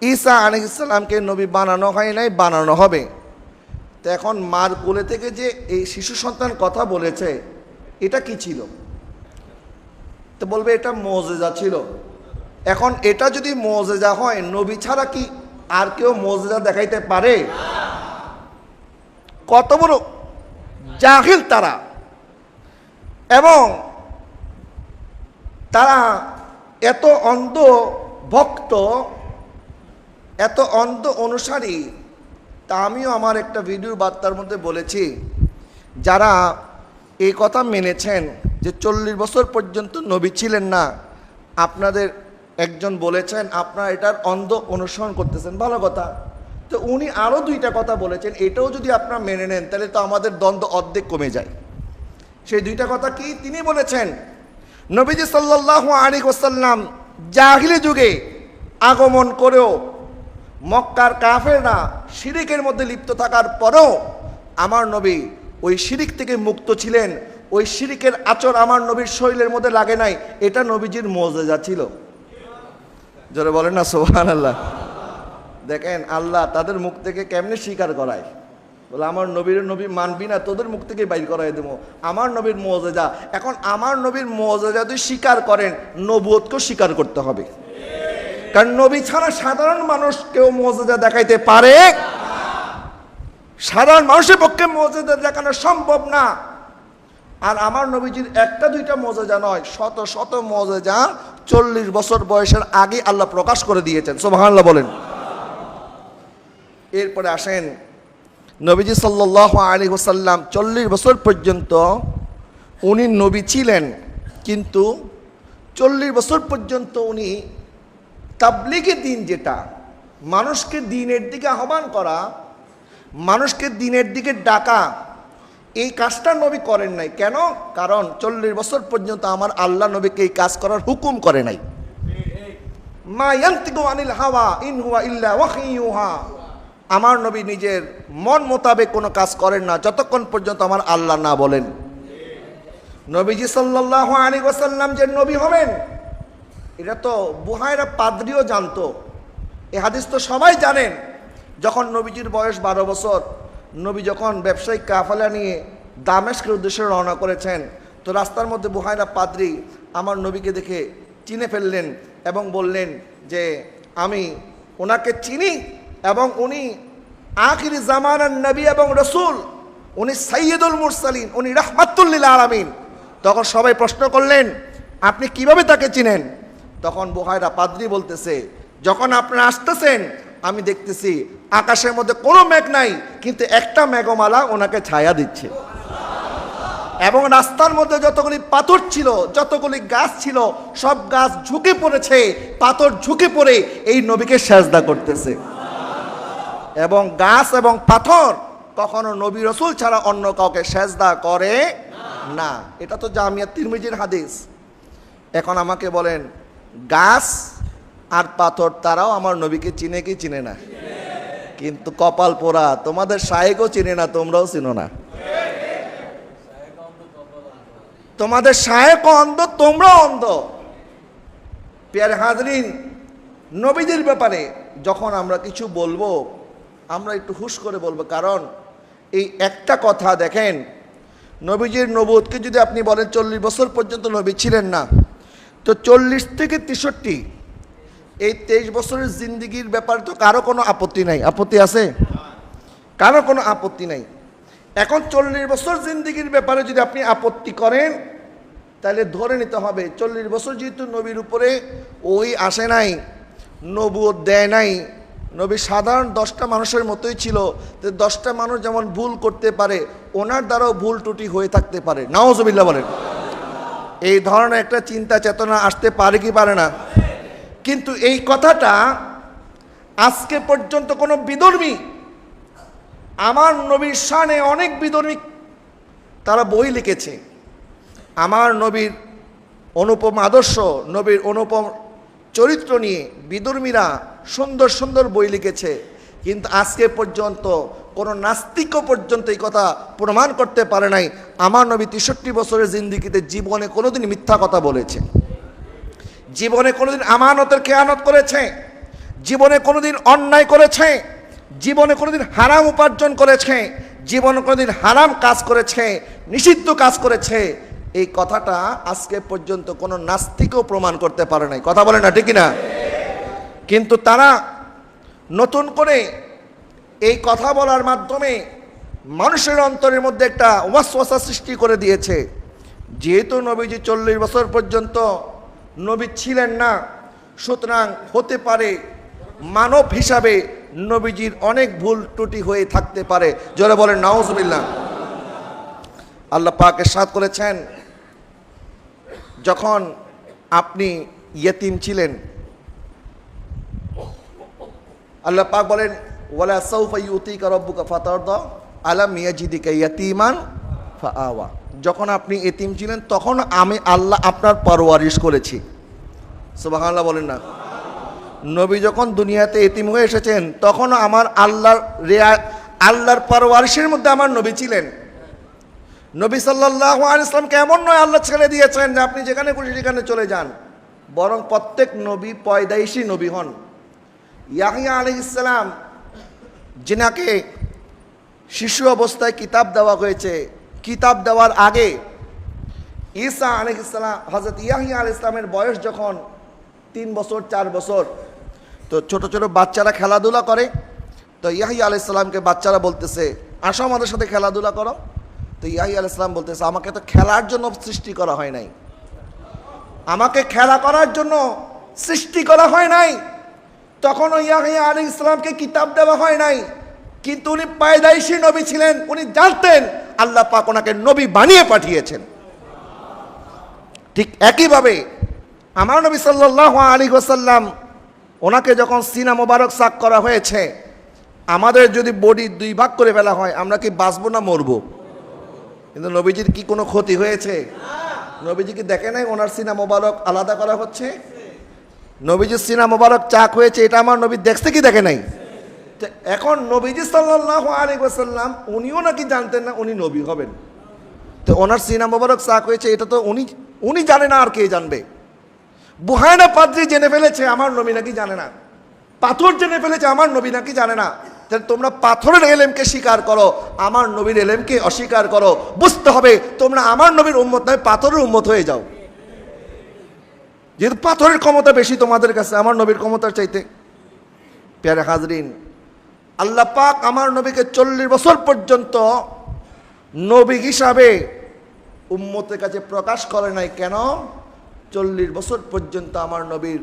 ঈসা আলাইহিস সালামকে নবী বানানো হয় নাই, বানানো হবে, তো এখন মার কোলে থেকে যে এই শিশু সন্তান কথা বলেছে এটা কি ছিল? তো বলবে এটা মুজিজা ছিল। এখন এটা যদি মুজিজা হয়, নবী ছাড়া কি আর কেউ মুজিজা দেখাইতে পারে? কত বড় জাহিল তারা, এবং তারা এত অন্ধ ভক্ত, এত অন্ধ অনুসারী। তা আমিও আমার একটা ভিডিও বার্তার মধ্যে বলেছি, যারা এই কথা মেনেছেন যে 40 বছর পর্যন্ত নবী ছিলেন না, আপনাদের একজন বলেছেন আপনারা এটার অন্ধ অনুসরণ করতেছেন, ভালো কথা। তো উনি আরও 2টা কথা বলেছেন, এটাও যদি আপনারা মেনে নেন তাহলে তো আমাদের দ্বন্দ্ব অর্ধেক কমে যায়। সেই 2টা কথা কি? তিনি বলেছেন নবীজি সাল্লাল্লাহু আলাইহি ওয়াসাল্লাম জাহিলি যুগে আগমন করেও মক্কার কাফেররা শিরিকের মধ্যে লিপ্ত থাকার পরেও আমার নবী ওই শিরিক থেকে মুক্ত ছিলেন। ওই শিরিকের আচর আমার নবীর শরীরের মধ্যে লাগে নাই। এটা নবীজির মুজিজা ছিল। জোরে বলেন না সুবহানাল্লাহ। দেখেন আল্লাহ তাদের মুখ থেকে কেমনে স্বীকার করায়, বলে আমার নবীর নবী মানবি না, তোদের মুখ থেকে বাইর করাই দেবো আমার নবীর মুজিজা। এখন আমার নবীর মুজিজা যদি স্বীকার করেন, নবুয়তকেও স্বীকার করতে হবে, কারণ নবী ছাড়া সাধারণ মানুষ কেউ মুজিজা দেখাইতে পারে? সাধারণ মানুষের পক্ষে মুজিজা দেখানো সম্ভব না। আর আমার নবীজির 1টা 2টা মুজিজা নয়, শত শত মুজিজা 40 বছর বয়সের আগে আল্লাহ প্রকাশ করে দিয়েছেন। সুবহানাল্লাহ বলেন। এরপরে আসেন, নবীজি সাল্লাল্লাহু আলাইহি ওয়াসাল্লাম 40 বছর পর্যন্ত উনি নবী ছিলেন, কিন্তু 40 বছর পর্যন্ত উনি তাবলীগে দিন, যেটা মানুষকে দিনের দিকে আহ্বান করা, মানুষকে দিনের দিকে ডাকা, এই কাজটা নবী করেন নাই। কেন? কারণ 40 বছর পর্যন্ত আমার আল্লাহ নবীকে এই কাজ করার হুকুম করে নাই। মা ইয়ান্তিকু আনিল হাওয়া ইন হুয়া ইল্লা ওয়াহয়ুহা। আমার নবী নিজের মন মোতাবেক কোনো কাজ করেন না যতক্ষণ পর্যন্ত আমার আল্লাহ না বলেন। নবীজি সাল্লাল্লাহু আলাইহি ওয়াসাল্লাম যে নবী হবেন এটা তো বুহায়রা পাদ্রীও জানতো। এই হাদিস তো সবাই জানেন। যখন নবীজির বয়স 12 বছর, নবী যখন ব্যবসায়িক কাফেলা নিয়ে দামেস্কের উদ্দেশ্যে রওনা করেছেন, তো রাস্তার মধ্যে বুহায়রা পাদ্রী আমার নবীকে দেখে চিনে ফেললেন এবং বললেন যে আমি ওনাকে চিনি এবং উনি আখির জামানার নবী এবং রসুল, উনি সাইয়্যিদুল মুরসালিন, উনি রাহমাতুল লিল আলামিন। তখন সবাই প্রশ্ন করলেন আপনি কিভাবে তাকে চিনেন? তখন বুহায়রা পাদ্রী বলতেছে যখন আপনারা আসতেছেন আমি দেখতেছি আকাশের মধ্যে কোনো মেঘ নাই, কিন্তু একটা মেঘমালা ওনাকে ছায়া দিচ্ছে, এবং রাস্তার মধ্যে যতগুলি পাথর ছিল, যতগুলি গাছ ছিল, সব গাছ ঝুঁকে পড়েছে, পাথর ঝুঁকে পড়ে এই নবীকে সেজদা করতেছে। এবং গাছ এবং পাথর কখনো নবী রসুল ছাড়া অন্য কাউকে সেজদা করে না। এটা তো জামিয়া তিরমিজির হাদিস। এখন আমাকে বলেন গাছ আর পাথর তারাও আমার নবীকে চিনে কি চিনে না? কিন্তু কপাল পোড়া, তোমাদের শায়েখও চিনে না, তোমরাও চিনো না। তোমাদের শায়েখ অন্ধ, তোমরাও অন্ধ। প্রিয় হাজরিন, নবীদের ব্যাপারে যখন আমরা কিছু বলবো আমরা একটু হুশ করে বলবো, কারণ এই একটা কথা দেখেন, নবীজির নবুয়তকে যদি আপনি বলেন 40 বছর পর্যন্ত নবী ছিলেন না, তো 40 থেকে 63 এই 23 বছরের জিন্দিগির ব্যাপারে তো কারো কোনো আপত্তি নাই। আপত্তি আছে? কারো কোনো আপত্তি নাই। এখন 40 বছর জিন্দিগির ব্যাপারে যদি আপনি আপত্তি করেন তাহলে ধরে নিতে হবে 40 বছর যেহেতু নবীর উপরে ওই আসে নাই, নবুয়ত দেয় নাই, নবী সাধারণ 10টা মানুষের মতোই ছিল, তো 10টা মানুষ যেমন ভুল করতে পারে ওনার দ্বারাও ভুল ত্রুটি হয়ে থাকতে পারে। নাউজুবিল্লাহ বলেন। এই ধরনের একটা চিন্তা চেতনা আসতে পারে কি পারে না? কিন্তু এই কথাটা আজকে পর্যন্ত কোনো বিধর্মী, আমার নবীর শানে অনেক বিধর্মী তারা বই লিখেছে, আমার নবীর অনুপম আদর্শ, নবীর অনুপম চরিত্র নিয়ে বিধর্মীরা সুন্দর সুন্দর বই লিখেছে, কিন্তু আজকে পর্যন্ত কোনো নাস্তিকও পর্যন্ত এই কথা প্রমাণ করতে পারে নাই আমার নবী 63 বছরের জিন্দিগিতে জীবনে কোনোদিন মিথ্যা কথা বলেছে, জীবনে কোনোদিন আমানতের খেয়ানত করেছে, জীবনে কোনোদিন অন্যায় করেছে, জীবনে কোনোদিন হারাম উপার্জন করেছে, জীবনে কোনোদিন হারাম কাজ করেছে, নিষিদ্ধ কাজ করেছে। এই কথাটা আজকে পর্যন্ত কোনো নাস্তিকও প্রমাণ করতে পারে নাই। কথা বলে না, ঠিক না? কিন্তু তারা নতুন করে এই কথা বলার মাধ্যমে মানুষের অন্তরের মধ্যে একটা ওয়াসওয়াসা সৃষ্টি করে দিয়েছে। যেহেতু নবীজি 40 বছর পর্যন্ত নবী ছিলেন না, সুতরাং হতে পারে মানব হিসাবে নবীজির অনেক ভুল ত্রুটি হয়ে থাকতে পারে। জোরে বলেন নাউজুবিল্লাহ। আল্লাহ পাক ইরশাদ করেছেন, যখন আপনি ইয়েতিম ছিলেন, আল্লাহ পাক বলেন ওয়ালা সাউফা ইউতিকা রাব্বুকা ফাতারদা আলাম ইয়াজিদিকা ইয়াতীমান ফাআওয়া। যখন আপনি এতিম ছিলেন তখন আমি আল্লাহ আপনার পরওয়ারিশ করেছি। সুবহানাল্লাহ বলেন না? নবী যখন দুনিয়াতে এতিম হয়ে এসেছেন তখন আমার আল্লাহর পরওয়ারিশের মধ্যে আমার নবী ছিলেন। নবী সাল্লাল্লাহু আলাইহি ওয়াসাল্লামকে এমন নয় আল্লাহ ছেড়ে দিয়েছেন যে আপনি যেখানে খুশি সেখানে চলে যান, বরং প্রত্যেক নবী পয়দাইশী নবী হন। ইয়াহইয়া আলাইহিস সালাম যিনাকে শিশু অবস্থায় কিতাব দেওয়া হয়েছে, কিতাব দেওয়ার আগে ঈসা আলাইহিস সালাম, হযরত ইয়াহইয়া আলাইহিস সালামের বয়স যখন 3 বছর 4 বছর, তো ছোট ছোট বাচ্চারা খেলাধুলা করে, তো ইয়াহইয়া আলাইহিস সালামকে বাচ্চারা বলতেছে আসো আমাদের সাথে খেলাধুলা করো। তো ইয়াহইয়া আলাইহিস সালাম বলতেছে আমাকে তো খেলার জন্য সৃষ্টি করা হয় নাই, আমাকে খেলা করার জন্য সৃষ্টি করা হয় নাই। তখনও ইয়াহইয়া আলাইহিস সালামকে কিতাব দেওয়া হয় নাই, কিন্তু উনি পায়দাইশী নবী ছিলেন, উনি জানতেন আল্লাহ পাক ওনাকে নবী বানিয়ে পাঠিয়েছেন। ঠিক একইভাবে আমার নবী সাল্লাল্লাহু আলাইহি ওয়াসাল্লাম ওনাকে যখন সিনা মোবারক সাক করা হয়েছে, আমাদের যদি বডি 2 ভাগ করে ফেলা হয় আমরা কি বাঁচবো না মরবো? কিন্তু নবীজির কি কোনো ক্ষতি হয়েছে? নবীজি কি দেখে নাই ওনার সিনা মোবারক আলাদা করা হচ্ছে? নবীজির সিনা মোবারক চাক হয়েছে, এটা আমার নবী দেখছে কি দেখে নাই? এখন নবীজি সাল্লাল্লাহু আলাইহি ওয়াসাল্লাম উনিও নাকি জানতেন না উনি নবী হবেন। তো ওনার সিনা মোবারক চাক হয়েছে, এটা তো উনি জানে না, আর কে জানবে? বুহায়না পাদ্রী জেনে ফেলেছে আমার নবী নাকি জানে না, পাথর জেনে ফেলেছে আমার নবী নাকি জানে না। তাহলে তোমরা পাথরের এলেমকে স্বীকার করো, আমার নবীর এলেমকে অস্বীকার করো। বুঝতে হবে তোমরা আমার নবীর উম্মত নয়, পাথরের উম্মত হয়ে যাও। যেহেতু পাথরের ক্ষমতা বেশি তোমাদের কাছে আমার নবীর ক্ষমতার চাইতে। প্যারে হাজরিন, আল্লাহ পাক আমার নবীকে 40 বছর পর্যন্ত নবী হিসাবে উম্মতের কাছে প্রকাশ করে নাই। কেন? 40 বছর পর্যন্ত আমার নবীর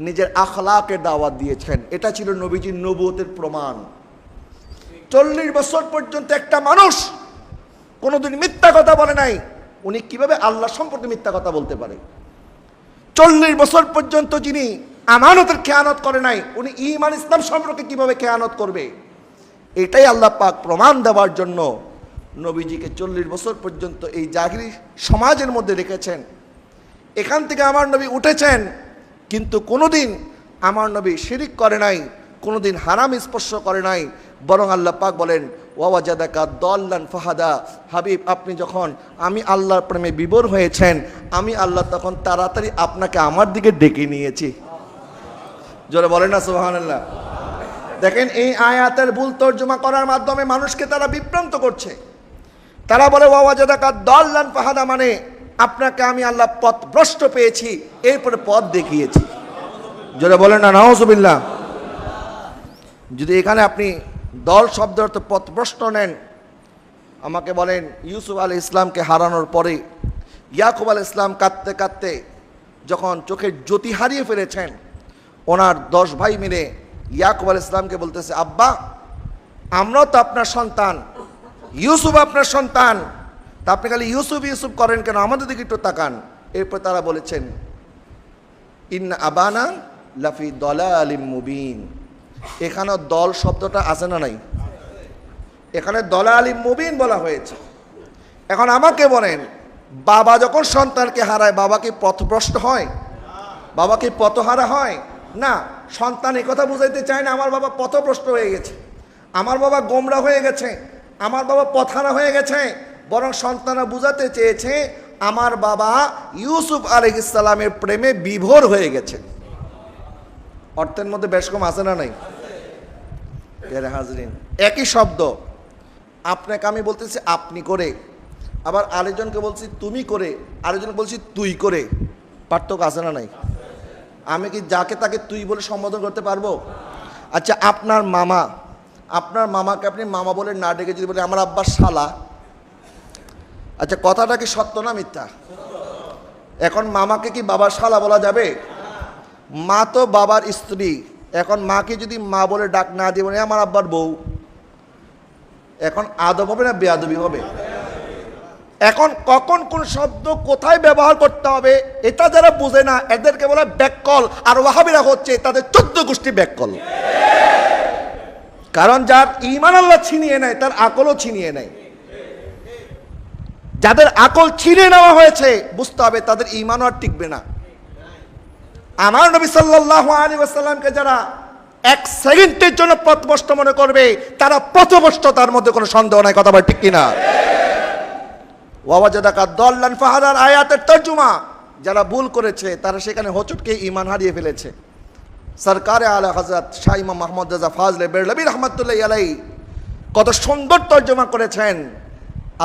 নিজের আখলাকে দাওয়াত দিয়েছেন। এটা ছিল নবীজির নবুয়তের প্রমাণ। 40 বছর পর্যন্ত একটা মানুষ কোনোদিন মিথ্যা কথা বলে নাই। উনি কিভাবে আল্লাহ সম্পর্কে মিথ্যা কথা বলতে পারে? 40 বছর পর্যন্ত যিনি আমানতের খেয়ানত করে নাই, উনি ঈমান ইসলাম সম্পর্কে কিভাবে খেয়ানত করবে? এটাই আল্লাহ পাক প্রমাণ দেওয়ার জন্য নবীজিকে 40 বছর পর্যন্ত এই জাহিরি সমাজের মধ্যে রেখেছেন। এখান থেকে আমার নবী উঠেছেন, কিন্তু কোনোদিন আমার নবী শিরিক করে নাই, কোনোদিন হারাম স্পর্শ করে নাই। বরং আল্লাহ পাক বলেন ওয়াজাদাকা দাল্লান ফাহাদা, হাবিব আপনি যখন আমি আল্লাহর প্রেমে বিভোর হয়েছেন, আমি আল্লাহ তখন তাড়াতাড়ি আপনাকে আমার দিকে ডেকে নিয়েছি। জোরে বলেন না সুবহানাল্লাহ। দেখেন, এই আয়াতের ভুল তর্জমা করার মাধ্যমে মানুষকে তারা বিভ্রান্ত করছে। তারা বলে ওয়াজাদাকা দাল্লান ফাহাদা মানে আপনাকে আমি আল্লাহ পথভ্রষ্ট পেয়েছি, এরপরে পথ দেখিয়েছি। জোরে বলেন না নাউজুবিল্লাহ। যদি এখানে আপনি দল শব্দ অর্থ পথভ্রষ্ট নেন, আমাকে বলেন ইউসুফ আলাইহিস ইসলামকে হারানোর পরে ইয়াকুব আলাইহিস ইসলাম কাঁদতে কাঁদতে যখন চোখের জ্যোতি হারিয়ে ফেলেছেন, ওনার 10 ভাই মিলে ইয়াকুব আলাইহিস ইসলামকে বলতেছে, আব্বা আমরাও তো আপনার সন্তান, ইউসুফ আপনার সন্তান, তা আপনি খালি ইউসুফ ইউসুফ করেন কেন? আমাদের দিকে একটু তাকান। এরপর তারা বলেছেন ইন্না আবানা লাফি দালালিম মুবিন। এখানে দল শব্দটা আছে না নাই? এখানে দালালিম মুবিন বলা হয়েছে। এখন আমাকে বলেন, বাবা যখন সন্তানকে হারায়, বাবা কি পথভ্রষ্ট হয়? বাবা কি পথহারা হয়? না। সন্তান এই কথা বুঝাইতে চায় না আমার বাবা পথভ্রষ্ট হয়ে গেছে, আমার বাবা গোমরা হয়ে গেছে, আমার বাবা পথহারা হয়ে গেছে। বরং সন্তানরা বুঝাতে চেয়েছে আমার বাবা ইউসুফ আলাইহিস সালামের প্রেমে বিভোর হয়ে গেছে। অর্থের মধ্যে বেশ কম আছে না নাই? প্রিয় হাজরিন, একই শব্দ আপনাকে আমি বলতেছি আপনি করে, আবার আরেকজনকে বলছি তুমি করে, আরেকজনকে বলছি তুই করে। পার্থক্য আছে না নাই? আমি কি যাকে তাকে তুই বলে সম্বোধন করতে পারবো? আচ্ছা, আপনার মামাকে আপনি মামা বলে না ডেকে যদি বলে আমার আব্বার শালা, আচ্ছা কথাটা কি সত্য না মিথ্যা? এখন মামাকে কি বাবার শালা বলা যাবে? মা তো বাবার স্ত্রী। এখন মাকে যদি মা বলে ডাক না দিয়ে বলে আমার আব্বার বউ, এখন আদব হবে না বেয়াদবি হবে? এখন কখন কোন শব্দ কোথায় ব্যবহার করতে হবে এটা যারা বুঝে না, এদেরকে বলে ব্যাককল। আর ওয়াহাবিরা হচ্ছে তাদের 14 গোষ্ঠী ব্যাককল। কারণ যার ঈমান আল্লাহ ছিনিয়ে নেয়, তার আকলও ছিনিয়ে নেয়। যাদের আকল ছিনিয়ে নেওয়া হয়েছে, বুঝতে হবে তাদের ঈমানও আর টিকবে না। আমার নবী সাল্লাল্লাহু আলাইহি ওয়াসাল্লামকে যারা 1 সেকেন্ডের জন্য পথভ্রষ্ট মনে করবে, তারা পথভ্রষ্ট, তার মধ্যে কোনো সন্দেহ নাই। কথা বল ঠিক কিনা? ওয়াজাদাকা দাল্লান ফাহাদার আয়াতের তর্জমা যারা ভুল করেছে, তারা সেখানে হোঁচটকে ঈমান হারিয়ে ফেলেছে। সরকারে আলা হযরত শাহ ইমাম মুহাম্মদ রাজা ফাজলে বেরলভী রাহমাতুল্লাহি আলাইহি কত সুন্দর তর্জমা করেছেন।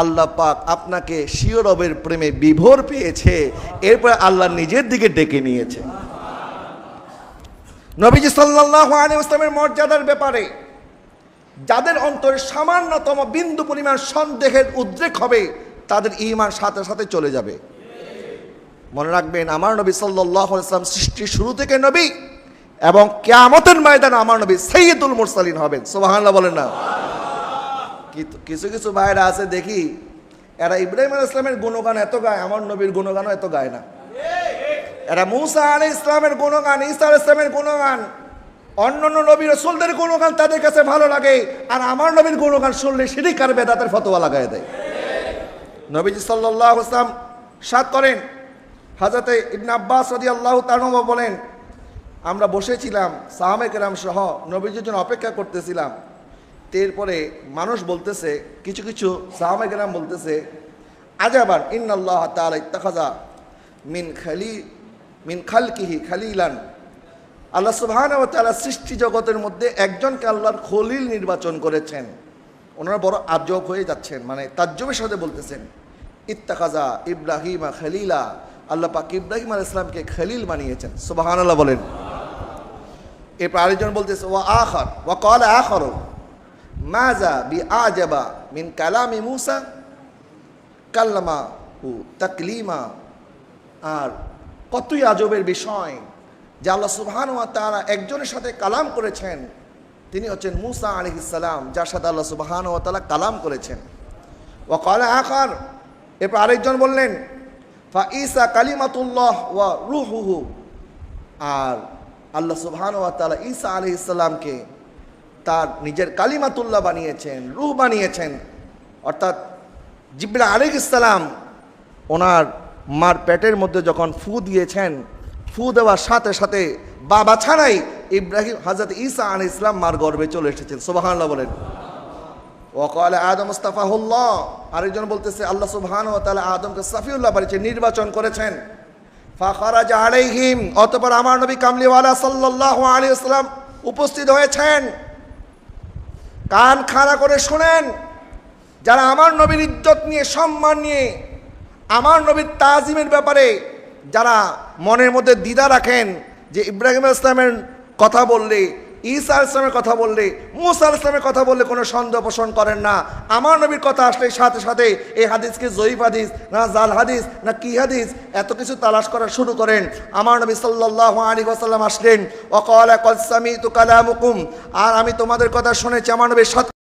আল্লাহ পাক আপনাকে স্বীয় রবের প্রেমে বিভোর পেয়েছে, এরপর আল্লাহ নিজের দিকে ডেকে নিয়েছে। নবীজি সাল্লাল্লাহু আলাইহি ওয়াসাল্লামের মর্যাদার ব্যাপারে যাদের অন্তরে সামান্যতম বিন্দু পরিমাণ সন্দেহের উদ্রেক হবে, তাদের ঈমান সাথে সাথে চলে যাবে। মনে রাখবেন, আমার নবী সাল্লাল্লাহু আলাইহি ওয়াসাল্লাম সৃষ্টির শুরু থেকে নবী, এবং কিয়ামতের ময়দানে আমার নবী সাইয়্যিদুল মুরসালিন হবেন। সুবহানাল্লাহ বলেন না? কিছু কিছু ভাইরা আছে দেখি, এরা ইব্রাহিম আলাইহিস সালামের গুণগান এত গায়, আমার নবীর গুণগানও এত গায় না। এরা মুসা আলাইহিস সালামের গুণগান, ঈসা আলাইহিস সালামের গুণগান, অন্যান্য নবী রাসূলদের গুণগান তাদের কাছে ভালো লাগে, আর আমার নবীর গুণগান শুনলে শিরক আর বেদাতের ফতোয়া লাগায় দেয়। নবীজি সাল্লাল্লাহু আলাইহি ওয়াসাল্লাম সাদ করেন। হযরতে ইবনে আব্বাস রাদিয়াল্লাহু তাআলা বলেন, আমরা বসেছিলাম সাহাবায়ে কেরাম সহ নবীজির জন্য অপেক্ষা করতেছিলাম। এরপরে মানুষ বলতেছে, কিছু কিছু সাহাবায়ে কেরাম বলতেছে, আজাবান ইন্নাল্লাহ তাআলা ইত্তাখাযা মিন খালকিহি খালিলান। আল্লাহ সুবহানাহু ওয়া তাআলা সৃষ্টি জগতের মধ্যে একজনকে আল্লাহর খলিল নির্বাচন করেছেন। ওনারা বড় আজব হয়ে যাচ্ছেন, মানে তাজ্জুবের সাথে বলতেছেন, ইত্তাখাযা ইব্রাহিমা খলিলা, আল্লাহ পাক ইব্রাহিম আলাইহিস সালামকে খলিল বানিয়েছেন। সুবহানাল্লাহ বলেন। এরপর আরেকজন বলতেছে, ওয়া ক্বালা আখারু মাজা বিআজাবা মিন কালামি মূসা কাল্লামাহু তাকলিমা। আর কতই আজবের বিষয় যে আল্লাহ সুবহানাহু ওয়া তাআলা একজনের সাথে কালাম করেছেন, তিনি হচ্ছেন মূসা আলাইহিস সালাম, যার সাথে আল্লাহ সুবহানাহু ওয়া তাআলা কালাম করেছেন। ওয়া ক্বালা আখার, এরপর আরেকজন বললেন, ফা ঈসা কালিমাতুল্লাহ ওয়া রূহুহু। আর আল্লাহ সুবহানাহু ওয়া তাআলা ঈসা আলাইহিস সালামকে তার নিজের কালিমাতুল্লাহ বানিয়েছেন, রূহ বানিয়েছেন। অর্থাৎ জিবরিল আলাইহিস সালাম ওনার মার পেটের মধ্যে যখন ফু দিয়েছেন, ফু দেওয়ার সাথে সাথে বাবা ছাড়াই ইব্রাহিম হযরত ঈসা আলাইহিস সালাম মার গর্ভে চলে এসেছেন। সুবহানাল্লাহ বলেন। ওয়া ক্বালা আদম মুস্তাফাহুল্লাহ, আরেকজন বলতেছে আল্লাহ সুবহানাহু ওয়া তাআলা আদমকে সাফিউল্লাহ বানিয়েছেন, নির্বাচন করেছেন। ফাখারাজা আলাইহিম, অতঃপর আমার নবী কামলিওয়ালা সাল্লাল্লাহু আলাইহি ওয়াসাল্লাম উপস্থিত হয়েছেন। কান খাড়া করে শুনেন, যারা আমার নবীর ইজ্জত নিয়ে, সম্মান নিয়ে, আমার নবীর তাজিমের ব্যাপারে যারা মনের মধ্যে দ্বিধা রাখেন, যে ইব্রাহিম আলাইহিস সালামের কথা বললে, ঈসা আলাইহিস সালামের কথা বললে, মূসা আলাইহিস সালামের কথা বললে কোনো সন্দেহ পোষণ করেন না, আমার নবীর কথা আসলে সাথে সাথে এই হাদিসকে জয়ীফ হাদিস না জাল হাদিস না কি হাদিস এত কিছু তালাশ করা শুরু করেন। আমার নবী সাল্লাল্লাহু আলাইহি ওয়াসাল্লাম আসলেন, ওয়া ক্বালা ক্বাদ সামি'তু কালামুকুম, আর আমি তোমাদের কথা শুনেছি। আমার নবীর সাথে